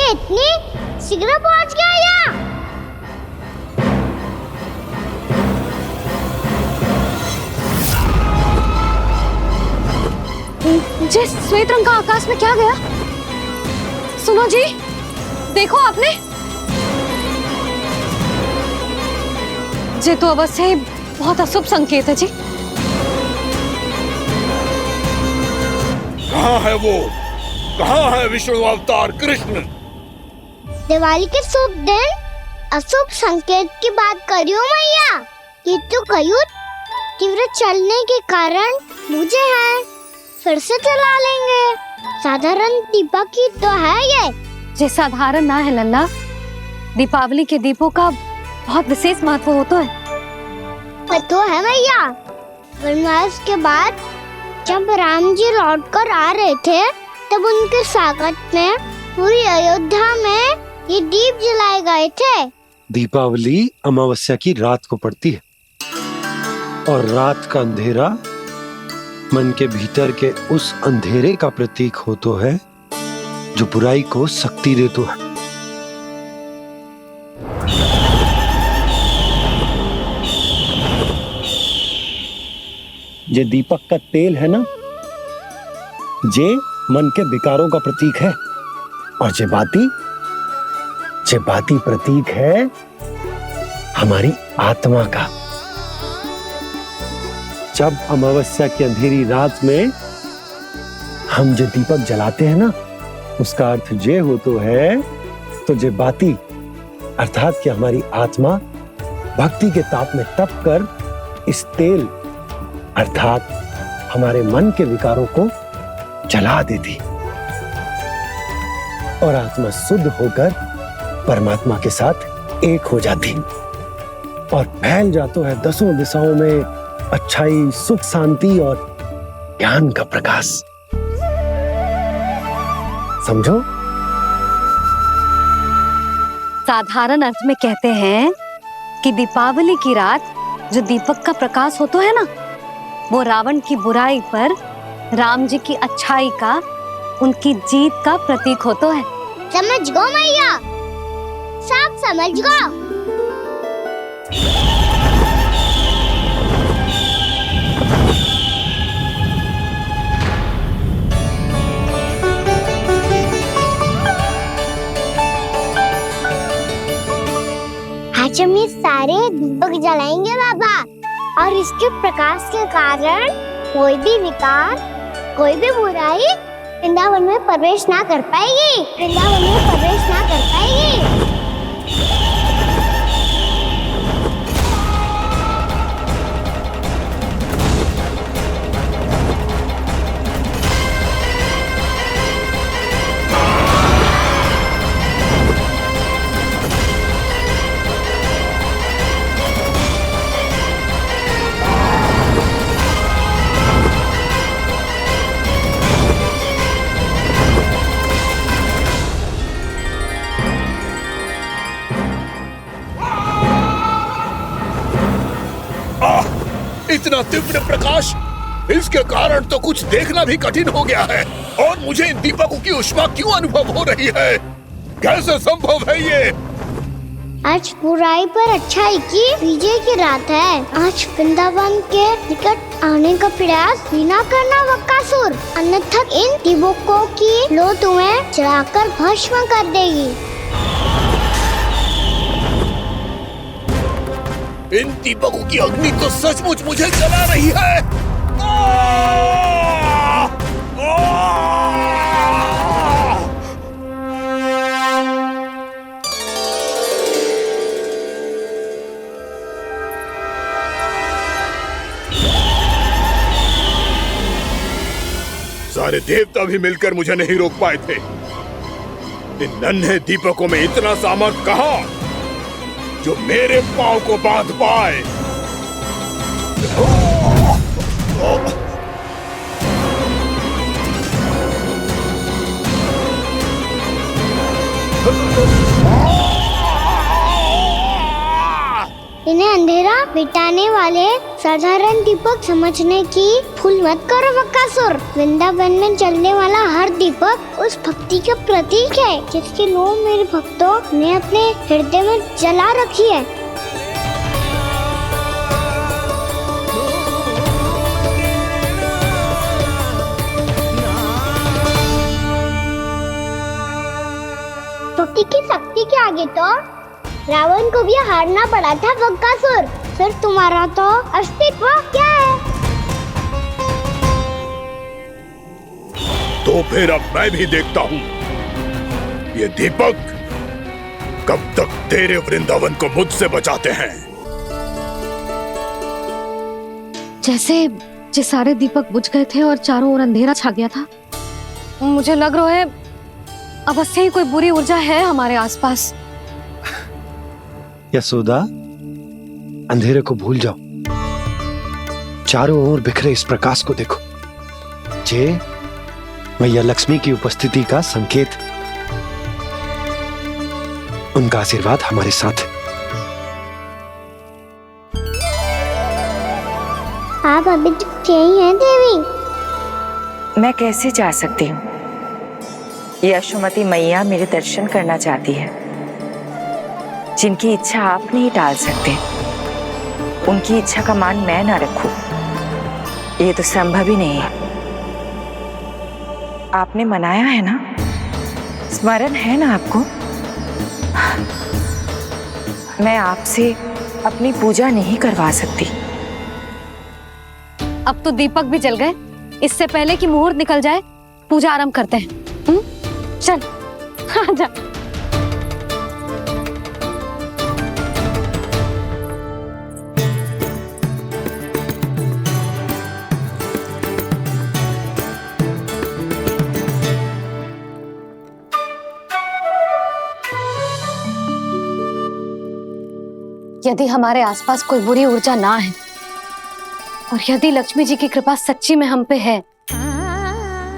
इतनी शीघ्र पहुंच गया यहाँ? जी, श्वेत रंग का आकाश में क्या गया? सुनो जी, देखो आपने। ये तो अवश्य ही बहुत अशुभ संकेत है जी। कहाँ है वो? कहाँ है विष्णु अवतार कृष्ण? दिवाली के शुभ दिन अशुभ संकेत की बात करियो मैया। ये तो कयूर तीव्र चलने के कारण मुझे है, फिर से चला लेंगे। साधारण दीपक ही तो है ये साधारण ना है लल्ला। दीपावली के दीपों का बहुत विशेष महत्व होता है। तो है मैया। वनवास के बाद जब राम जी लौटकर आ रहे थे तब उनके स्वागत में पूरी अयोध्या में ये दीप जलाए गए थे। दीपावली अमावस्या की रात को पड़ती है और रात का अंधेरा मन के भीतर के उस अंधेरे का प्रतीक होता है जो बुराई को शक्ति देता है। ये दीपक का तेल है ना, जे मन के विकारों का प्रतीक है। और जे बाती प्रतीक है हमारी आत्मा का। जब अमावस्या की अंधेरी रात में हम जो दीपक जलाते हैं ना, उसका अर्थ ये हो तो है, तो जे बाती अर्थात कि हमारी आत्मा भक्ति के ताप में तप कर इस तेल अर्थात हमारे मन के विकारों को जला देती और आत्मा शुद्ध होकर परमात्मा के साथ एक हो जाती और फैल जाता है दसों दिशाओं में अच्छाई, सुख, शांति और ज्ञान का प्रकाश। समझो? साधारण अर्थ में कहते हैं कि दीपावली की रात जो दीपक का प्रकाश होता है ना, वो रावण की बुराई पर राम जी की अच्छाई का, उनकी जीत का प्रतीक होता है। समझ गो मैया, सब समझ गो। आज हम ये सारे दीपक जलाएंगे बाबा, और इसके प्रकाश के कारण कोई भी विकार, कोई भी बुराई वृंदावन में प्रवेश ना कर पाएगी, वृंदावन में प्रवेश ना कर पाएगी। इतना तीव्र प्रकाश इसके कारण तो कुछ देखना भी कठिन हो गया है। और मुझे इन दीपकों की उष्मा क्यों अनुभव हो रही है? कैसे संभव है ये? आज बुराई पर अच्छाई की विजय की रात है। आज वृंदावन के निकट आने का प्रयास भी ना करना बकासुर, अन्यथा इन दीपकों की लो तुम्हें जलाकर भस्म कर देगी। इन दीपकों की अग्नि तो सचमुच मुझे जला रही है। सारे देवता भी मिलकर मुझे नहीं रोक पाए थे। इन नन्हे दीपकों में इतना सामर्थ कहां जो मेरे पांव को बांध पाए। इन्हें अंधेरा मिटाने वाले साधारण दीपक समझने की भूल मत करो बकासुर। वृंदावन में जलने वाला हर दीपक उस भक्ति का प्रतीक है जिसकी लो मेरे भक्तों ने अपने हृदय में जला रखी है। टूटी की शक्ति के आगे तो रावण को भी हारना पड़ा था बकासुर। फिर तुम्हारा तो अस्तित्व क्या है? तो फिर अब मैं भी देखता हूँ ये दीपक कब तक तेरे वृंदावन को मुझसे बचाते हैं। जैसे ये सारे दीपक बुझ गए थे और चारों ओर अंधेरा छा गया था, मुझे लग रहा है अवश्य ही कोई बुरी ऊर्जा है हमारे आसपास। यशोदा, अंधेरे को भूल जाओ, चारों ओर बिखरे इस प्रकाश को देखो। जे मैया लक्ष्मी की उपस्थिति का संकेत, उनका आशीर्वाद हमारे साथ। आप अभी तक यही हैं देवी? मैं कैसे जा सकती हूँ? यशोमती मैया मेरे दर्शन करना चाहती है। जिनकी इच्छा आप नहीं टाल सकते, उनकी इच्छा का मान मैं ना रखूं, ये तो संभव ही नहीं है। आपने मनाया है ना, स्मरण है ना आपको? मैं आपसे अपनी पूजा नहीं करवा सकती। अब तो दीपक भी जल गए, इससे पहले कि मुहूर्त निकल जाए पूजा आरंभ करते हैं। चल आजा। यदि हमारे आसपास कोई बुरी ऊर्जा ना है और यदि लक्ष्मी जी की कृपा सच्ची में हम पे है,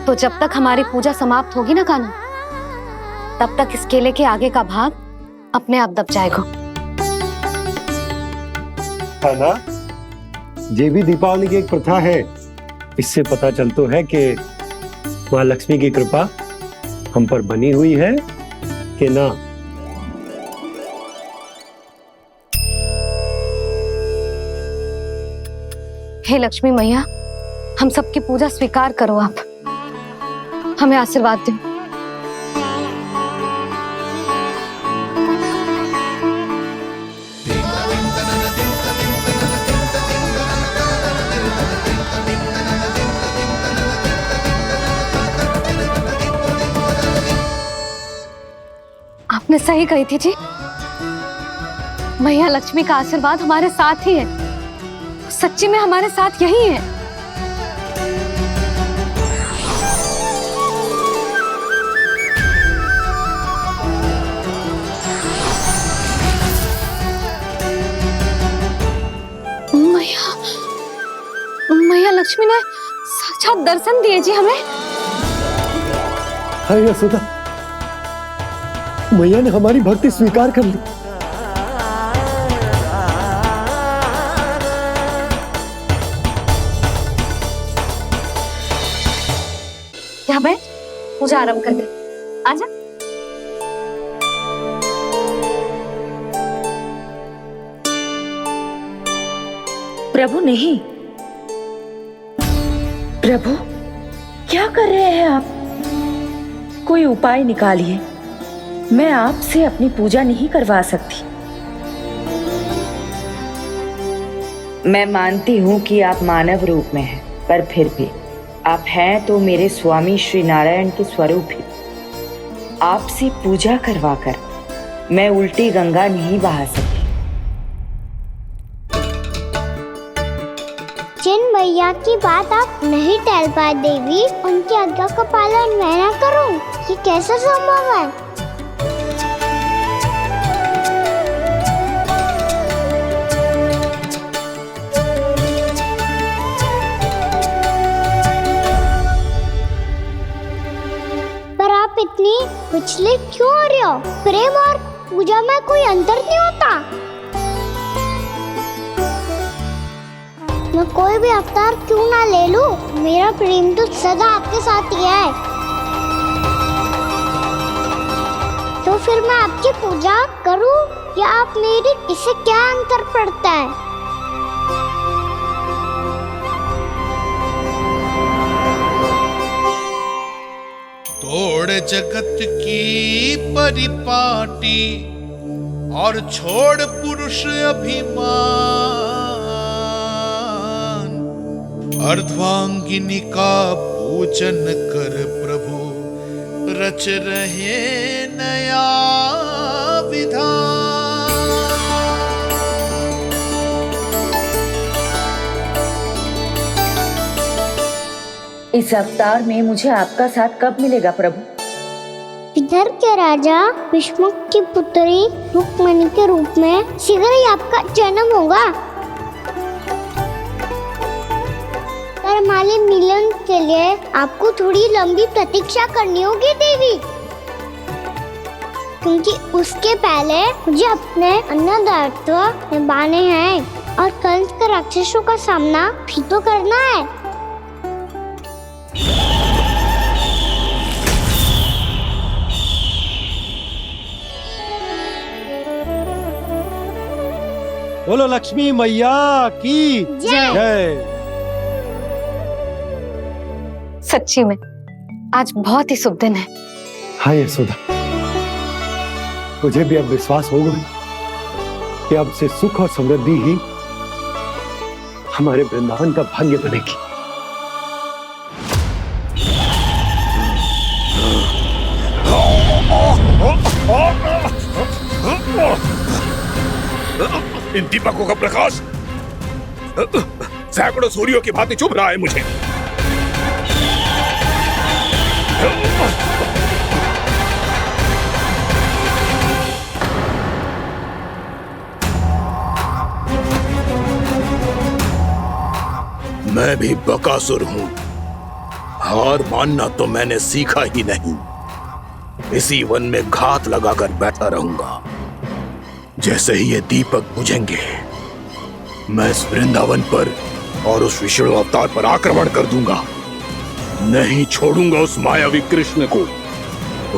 तो जब तक हमारी पूजा समाप्त होगी ना कान्हा, तब तक इस केले के आगे का भाग अपने आप दब जाएगा। कान्हा, ये भी दीपावली की एक प्रथा है। इससे पता चलता है कि माँ लक्ष्मी की कृपा हम पर बनी हुई है कि ना। हे लक्ष्मी मैया, हम सबकी पूजा स्वीकार करो, आप हमें आशीर्वाद दो। आपने सही कही थी जी, मैया लक्ष्मी का आशीर्वाद हमारे साथ ही है, सच्ची में हमारे साथ यही है। मैया लक्ष्मी ने साक्षात दर्शन दिए जी हमें। हाय यशोदा, मैया ने हमारी भक्ति स्वीकार कर ली। यहाँ बैठ, पूजा आरंभ कर दे। आजा। प्रभु नहीं, प्रभु क्या कर रहे हैं आप? कोई उपाय निकालिए, मैं आपसे अपनी पूजा नहीं करवा सकती। मैं मानती हूँ कि आप मानव रूप में हैं, पर फिर भी आप हैं तो मेरे स्वामी श्री नारायण के स्वरूप ही। आपसे पूजा करवाकर मैं उल्टी गंगा नहीं बहा सकती। जिन भैया की बात आप नहीं टाल पाए देवी, उनकी आज्ञा का पालन मैं ना करूं, ये कैसे संभव है? पर आप इतनी विचलित क्यों हो रहे हो? प्रेम और पूजा में कोई अंतर नहीं होता। मैं कोई भी अवतार क्यों ना ले लूं, मेरा प्रेम तो सदा आपके साथ ही है। तो फिर मैं आपकी पूजा करूं या आप मेरी, इससे क्या अंतर पड़ता है? तोड़ जगत की परिपाटी और छोड़ पुरुष अभिमान, अर्धांगिनी का पूजन कर प्रभु रच रहे नया विधान। इस अवतार में मुझे आपका साथ कब मिलेगा प्रभु? इधर के राजा भीष्मक की पुत्री रुक्मणी के रूप में शीघ्र ही आपका जन्म होगा। पर हमारे मिलन के लिए आपको थोड़ी लंबी प्रतीक्षा करनी होगी देवी, क्योंकि उसके पहले मुझे अपने अन्य दायित्व निभाने हैं और कंस के राक्षसों का सामना भी तो करना है। बोलो लक्ष्मी मैया की जय। सच्ची में आज बहुत ही शुभ दिन है। हाँ यशोदा, मुझे भी अब विश्वास हो गया कि अब से सुख और समृद्धि ही हमारे वृंदावन का भाग्य बनेगी। इन दीपकों का प्रकाश सैकड़ों सूर्यों की भांति चुभ रहा है मुझे। मैं भी बकासुर हूं, हार मानना तो मैंने सीखा ही नहीं। इसी वन में घात लगाकर बैठा रहूंगा। जैसे ही ये दीपक बुझेंगे, मैं इस वृंदावन पर और उस विष्णु अवतार पर आक्रमण कर दूंगा। नहीं छोड़ूंगा उस मायावी कृष्ण को।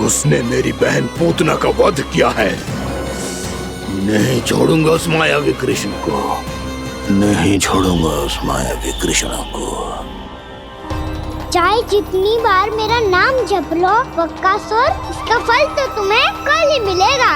उसने मेरी बहन पूतना का वध किया है। नहीं छोड़ूंगा उस मायावी कृष्ण को। नहीं छोड़ूंगा उस मायावी कृष्ण को। चाहे जितनी बार मेरा नाम जप लो बकासुर, इसका फल तो तुम्हें कल ही मिलेगा।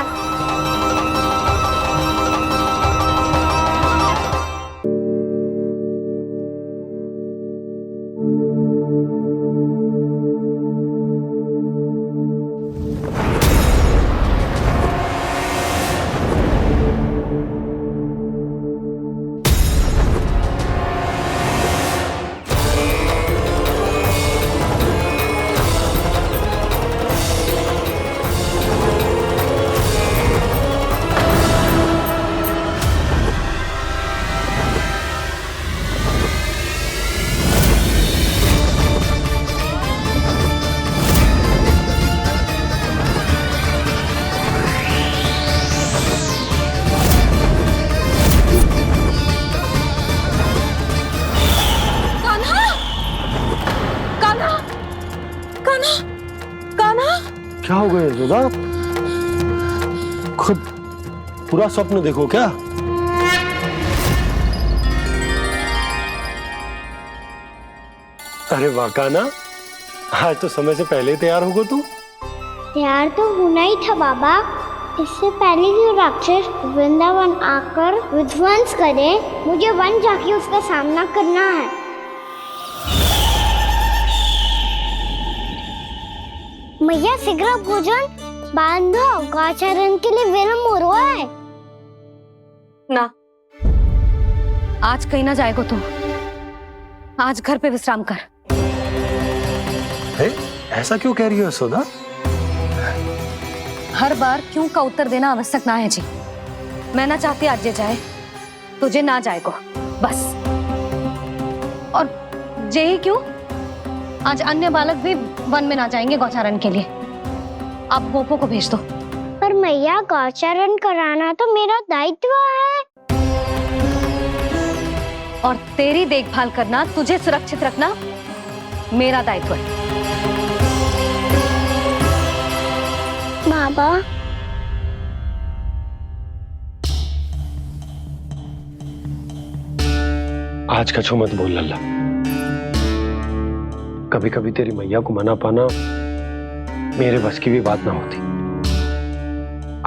क्या हो गया यशोदा? खुद पूरा स्वप्न देखो क्या? अरे वाह कान्हा, आज तो समय से पहले तैयार होगा तू। तैयार तो होना ही था बाबा। इससे पहले कि राक्षस वृंदावन आकर विध्वंस करे, मुझे वन जाके उसका सामना करना है। मैया शीघ्र भोजन बांधो, गौचरण के लिए विलंब हो रहा है। ना, आज कहीं ना जाएगा तुम। आज घर पे विश्राम कर। ऐसा क्यों कह रही हो यशोदा? हर बार क्यों का उत्तर देना आवश्यक ना है जी। मैं ना चाहती आज ये जाए, तुझे ना जाएगा बस। और यही क्यों, आज अन्य बालक भी वन में ना जाएंगे गौचारण के लिए। आप गोपो को भेज दो। पर मैया गौचारण कराना तो मेरा दायित्व है। और तेरी देखभाल करना, तुझे सुरक्षित रखना मेरा दायित्व है। बाबा, आज कछु मत बोल लल्ला। कभी कभी तेरी मैया को मना पाना मेरे बस की भी बात ना होती।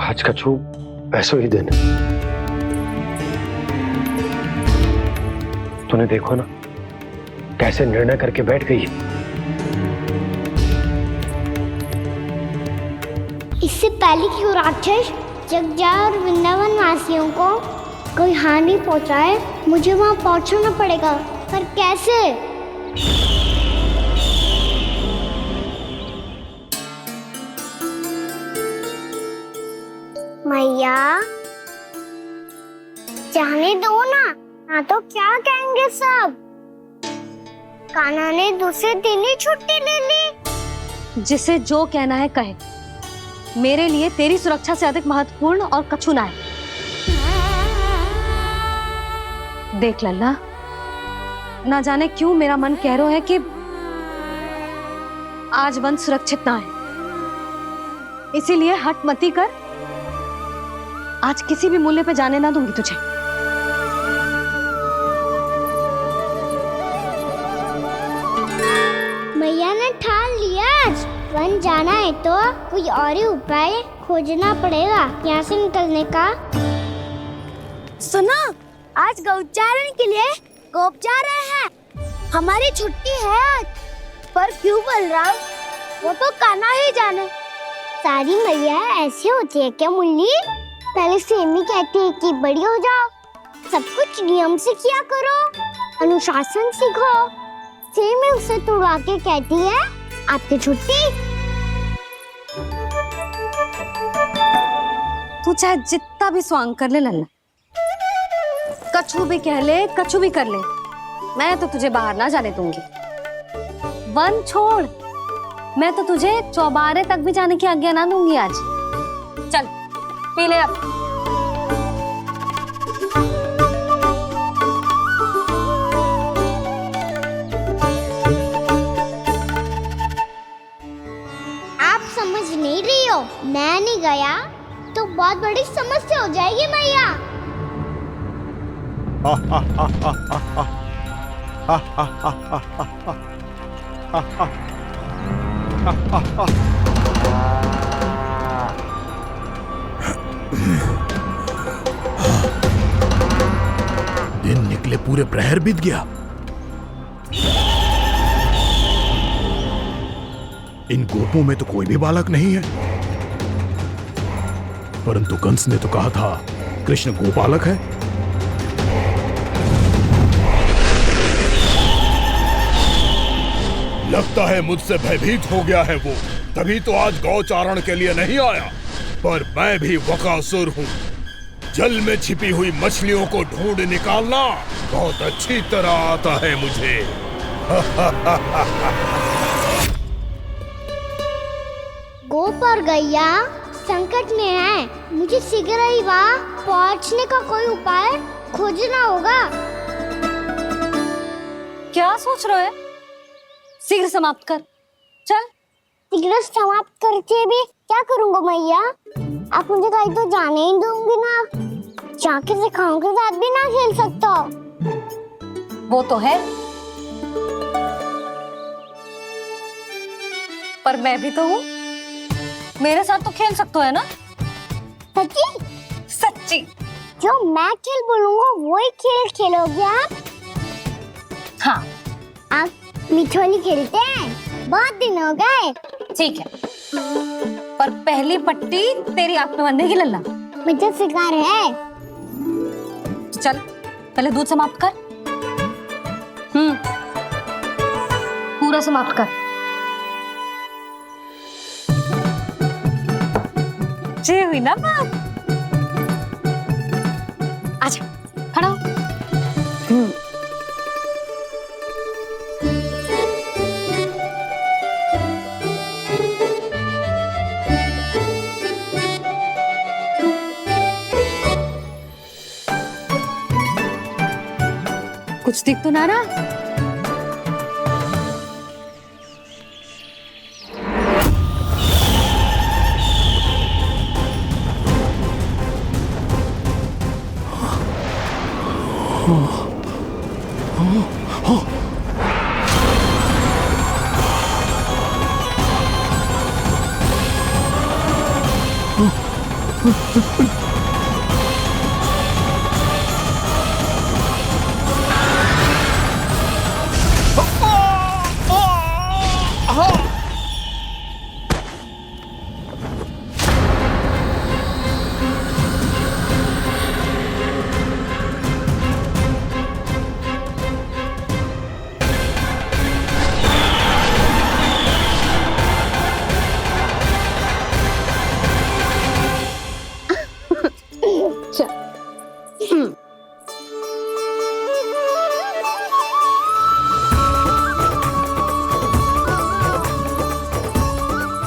आज कछु ऐसो ही दिन। तूने देखो ना कैसे निर्णय करके बैठ गई है। इससे पहले कि वो राक्षस जगजा और वृंदावन वासियों को कोई हानि पहुंचाए, मुझे वहां पहुंचना पड़ेगा। पर कैसे? मैया, जाने दो ना तो क्या कहेंगे सब। कान्हा ने दूसरे दिन ही छुट्टी ले ली। जिसे जो कहना है कहे। मेरे लिए तेरी सुरक्षा से अधिक महत्वपूर्ण और कछु ना है। देख लल्ला, ना जाने क्यों मेरा मन कह रहा है कि आज वन सुरक्षित ना है। इसीलिए हट मती कर। आज किसी भी मूल्य पे जाने ना दूंगी तुझे। मैया ने ठान लिया, आज वन जाना है तो कोई और ही उपाय खोजना पड़ेगा यहाँ से निकलने का। सुनो, आज गौचारण के लिए गोप जा रहे हैं। हमारी छुट्टी है आज। पर क्यों बलराम? वो तो कान्हा ही जाने। सारी मैया ऐसी होती है क्या मुल्ली? पहले सेमी कहती है कि बड़ी हो जाओ, सब कुछ नियम से किया करो, अनुशासन सीखो। सेमी उसे तुड़वा के कहती है आपकी छुट्टी। तू चाहे जितना भी स्वांग कर ले लल्ला, कछु भी कह ले, कछु भी कर ले, मैं तो तुझे बाहर ना जाने दूंगी। वन छोड़, मैं तो तुझे चौबारे तक भी जाने की आज्ञा ना दूंगी आज। चल पी ले अब। आप समझ नहीं रही हो, मैं नहीं गया तो बहुत बड़ी समस्या हो जाएगी मैया। दिन निकले पूरे प्रहर बीत गया। इन गोपों में तो कोई भी बालक नहीं है, परंतु कंस ने तो कहा था कृष्ण गोपालक है। लगता है मुझसे भयभीत हो गया है वो, तभी तो आज गौचारण के लिए नहीं आया। पर मैं भी वकासुर हूँ। जल में छिपी हुई मछलियों को ढूंढ निकालना बहुत अच्छी तरह आता है मुझे। गोप और गैया संकट में है। मुझे शीघ्र ही वहाँ पहुँचने का कोई उपाय खोजना होगा। क्या सोच रहे हो? शीघ्र समाप्त कर। चल शीघ्र समाप्त करके भी क्या करूँगा मैया? आप मुझे कहीं तो जाने ही दूंगी ना। जाके सिखाओं के साथ भी ना खेल सकता। वो तो है, पर मैं भी तो हूँ, मेरे साथ तो खेल सकते हो है ना? सच्ची? सच्ची। जो मैं खेल बोलूँगा वही खेल खेलोगे आप? हाँ। आप मिठोली खेलते हैं? बहुत दिन हो गए। ठीक है, पर पहली पट्टी तेरी आंख में बांधेगी लल्ला। मुझे शिकार है। चल पहले दूध समाप्त कर। पूरा समाप्त कर। जे हुई ना बात। आजा खड़ा हो। कुछ दिख तो ना रहा।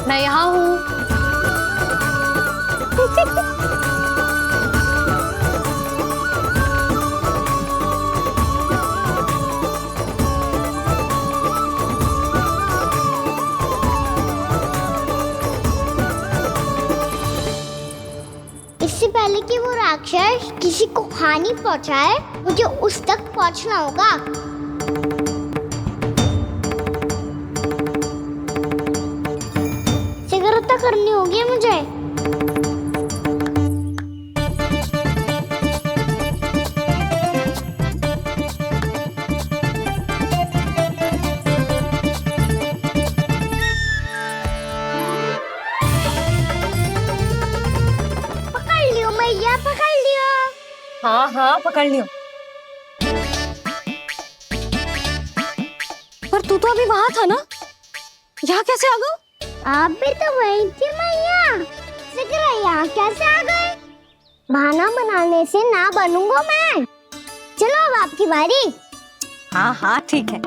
मैं यहाँ हूँ। इससे पहले कि वो राक्षस किसी को हानि पहुंचाए, मुझे उस तक पहुंचना होगा। शीघ्रता करनी होगी मुझे। पकड़ लियो मैया, पकड़ लियो। हाँ हाँ पकड़ लियो। पर तू तो अभी वहां था ना, यहाँ कैसे आ गया? आप भी तो वही थी मैया। शीघ्र यहाँ कैसे आ गए? बहाना बनाने से ना बनूंगा मैं। चलो अब आपकी बारी। हाँ हाँ ठीक है।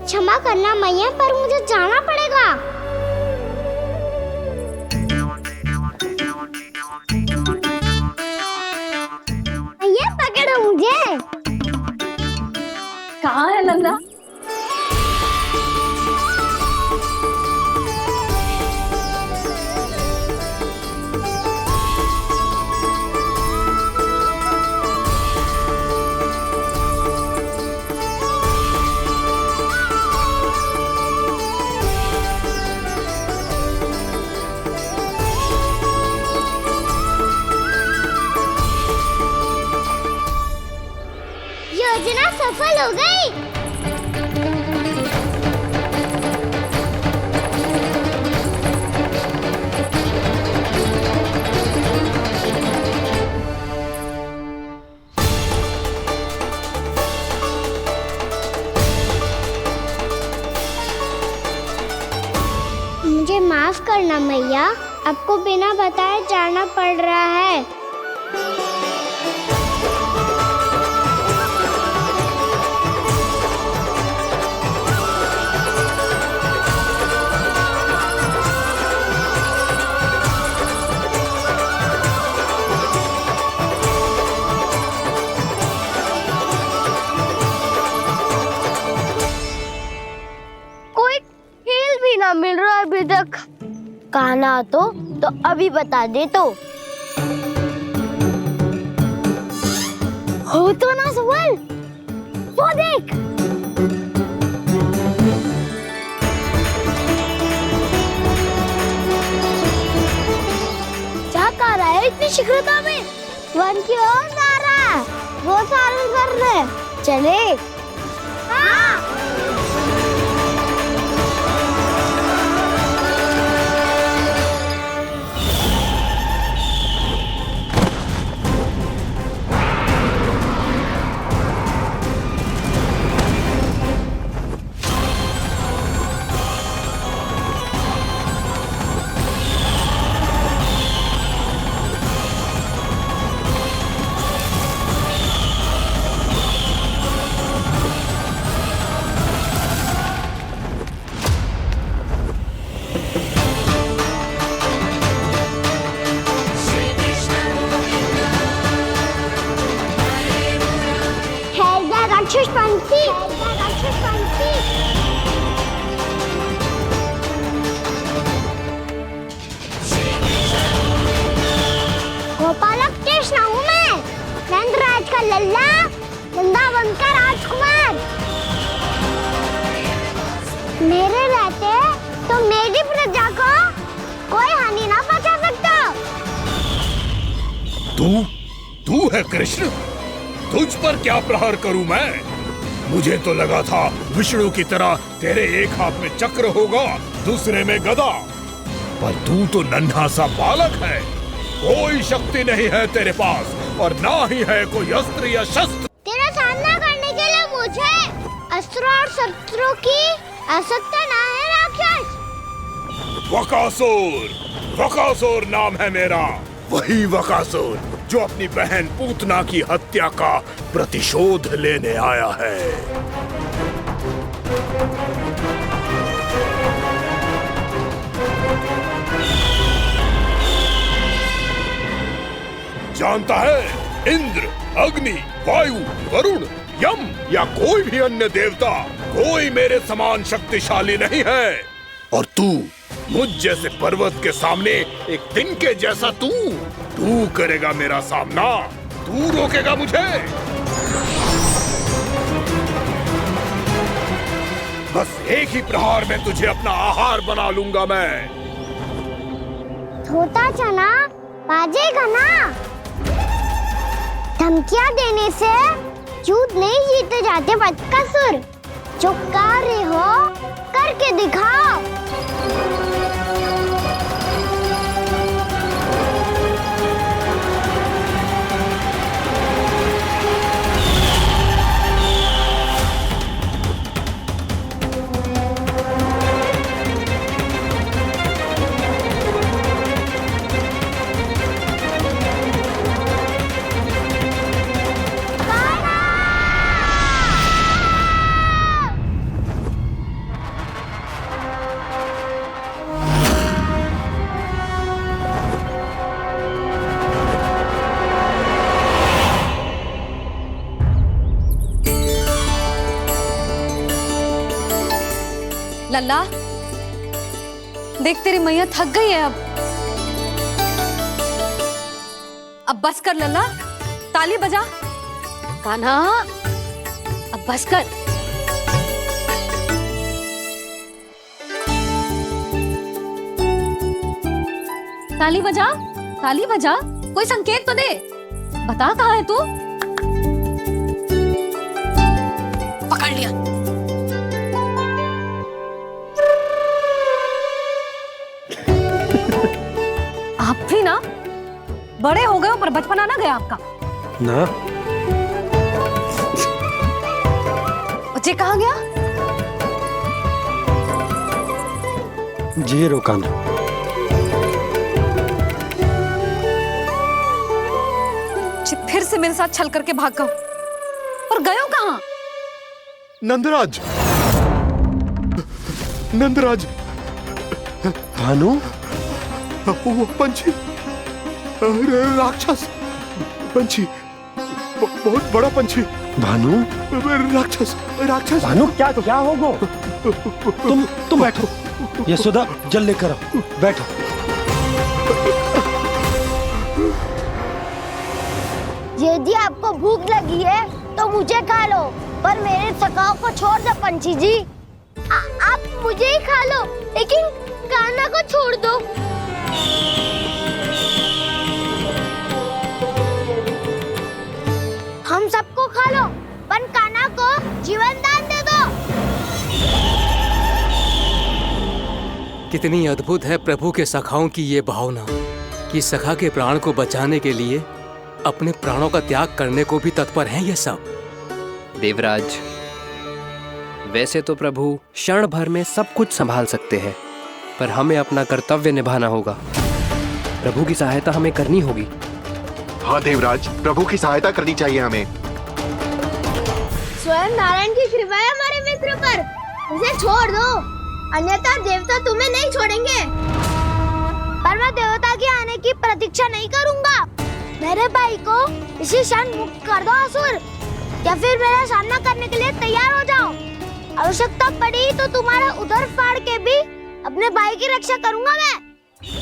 क्षमा करना मैया, पर मुझे जाना पड़ेगा। मैया पकड़ो मुझे। कहाँ है लल्ला? योजना सफल हो गई। मुझे माफ करना मैया, आपको बिना बताए जाना पड़ रहा है। अभी तक? कान्हा तो अभी बता दे तो। हो तो ना सुबल, वो देख। क्या कर रहा है इतनी शीघ्रता में? वन की ओर जा रहा है, वो सारे कर रहे। चले। हाँ। गोपालक कृष्ण हूँ मैं, नंदराज का लल्ला, वृंदावन का राजकुमार। मेरे रहते तो मेरी प्रजा को कोई हानि ना पहुंचा सकता। तू है कृष्ण? तुझ पर क्या प्रहार करूं मैं? मुझे तो लगा था विष्णु की तरह तेरे एक हाथ में चक्र होगा, दूसरे में गदा, पर तू तो नन्हा सा बालक है। कोई शक्ति नहीं है तेरे पास और ना ही है कोई अस्त्र या शस्त्र। तेरा सामना करने के लिए मुझे अस्त्र और शस्त्रों की आवश्यकता ना है राक्षस। वकासुर नाम है मेरा, वही वकासुर जो अपनी बहन पूतना की हत्या का प्रतिशोध लेने आया है। जानता है, इंद्र, अग्नि, वायु, वरुण, यम या कोई भी अन्य देवता, कोई मेरे समान शक्तिशाली नहीं है। और तू, मुझ जैसे पर्वत के सामने एक तिनके जैसा तू करेगा मेरा सामना? तू रोकेगा मुझे? बस एक ही प्रहार में तुझे अपना आहार बना लूंगा मैं। छोटा चना बाजेगा ना? धमकियां देने से युद्ध नहीं जीते जाते बदकसूर। जो कार्य हो करके दिखाओ। लल्ला, देख तेरी मैया थक गई है अब बस कर लल्ला, ताली बजा। कान्हा, अब बस कर। ताली बजा, ताली बजा, कोई संकेत तो दे, बता कहाँ है तू? पकड़ लिया। आप भी ना बड़े हो गए हो पर बचपना ना गया आपका ना। बच्चे कहाँ गया? जी रोकाना। फिर से मेरे साथ छल करके भाग गए और गए हो कहाँ? नंदराज, नंदराज। भानु, वो पंछी, राक्षस पंछी, बहुत बड़ा पंछी। भानु, राक्षस, राक्षस। भानु, क्या होगा? तुम बैठो, यशोदा जल लेकर आओ, बैठो। यदि आपको भूख लगी है तो मुझे खा लो, पर मेरे थकाव को छोड़ दो पंछी जी। आप मुझे ही खा लो, लेकिन कान्हा को छोड़ दो। हम सबको खा लो, पर कान्हा को जीवन दान दे दो। कितनी अद्भुत है प्रभु के सखाओं की ये भावना कि सखा के प्राण को बचाने के लिए अपने प्राणों का त्याग करने को भी तत्पर हैं ये सब। देवराज, वैसे तो प्रभु क्षण भर में सब कुछ संभाल सकते हैं, पर हमें अपना कर्तव्य निभाना होगा। प्रभु की सहायता हमें करनी होगी। हाँ देवराज, प्रभु की सहायता करनी चाहिए हमें। स्वयं नारायण की कृपा है हमारे मित्र पर, उसे छोड़ दो, अन्यथा देवता तुम्हें नहीं छोड़ेंगे। पर मैं देवता के आने की प्रतीक्षा नहीं करूंगा। मेरे भाई को इसी क्षण मुक्त कर दो असुर, या फिर मेरा सामना करने के लिए तैयार हो जाओ। आवश्यकता पड़ी तो तुम्हारा उधर फाड़ के भी अपने भाई की रक्षा करूंगा मैं।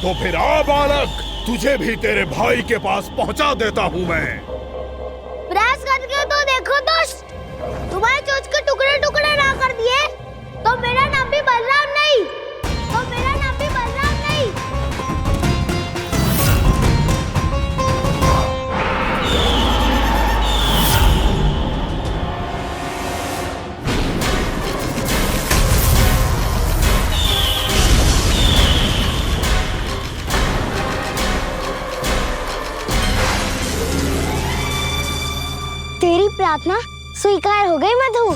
तो फिर आ बालक, तुझे भी तेरे भाई के पास पहुंचा देता हूँ मैं। प्रयास करके तो देखो दोस्त, तुम्हारे चोंच के टुकड़े टुकड़े ना कर दिए तो मेरा नाम भी बलराम नहीं, तो मेरा नाम भी बलराम नहीं। तेरी प्रार्थना स्वीकार हो गई मधु।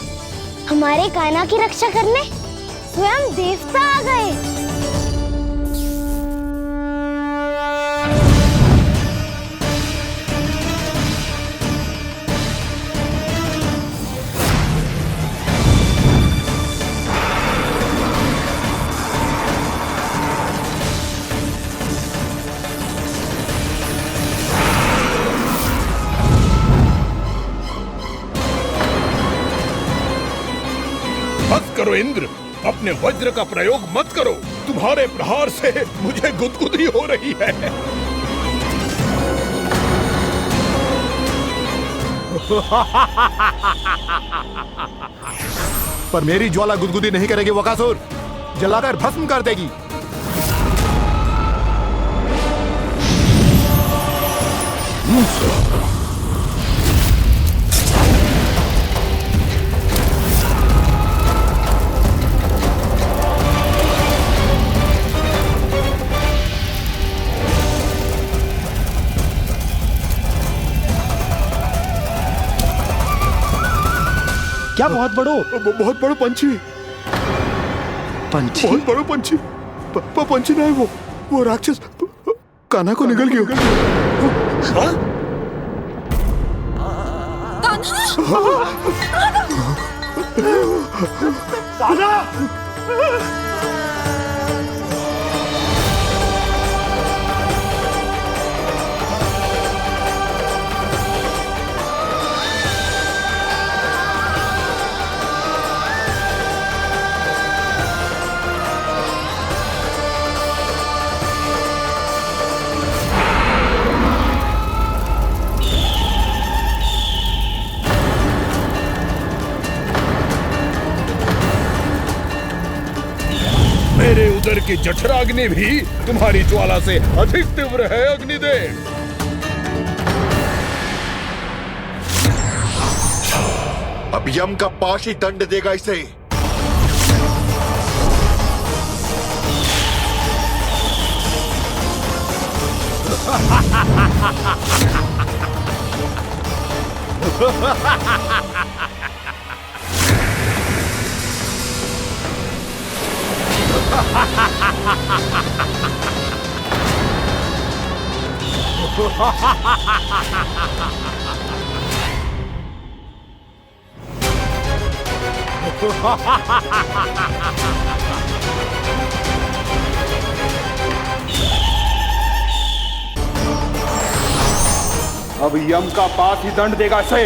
हमारे कान्हा की रक्षा करने स्वयं देवता आ गए। बस करो इंद्र, अपने वज्र का प्रयोग मत करो। तुम्हारे प्रहार से मुझे गुदगुदी हो रही है। पर मेरी ज्वाला गुदगुदी नहीं करेगी वकासुर, जलाकर भस्म कर देगी। क्या बहुत बहुत बड़ो पंछी। पंछी? बहुत बड़ो पंछी। पंछी ना है वो राक्षस कान्हा को निगल गया। मेरे उदर की जठराग्नि भी तुम्हारी ज्वाला से अधिक तीव्र है अग्निदेव। अब यम का पाश ही दंड देगा इसे। अब यम का पास ही दंड देगा इसे।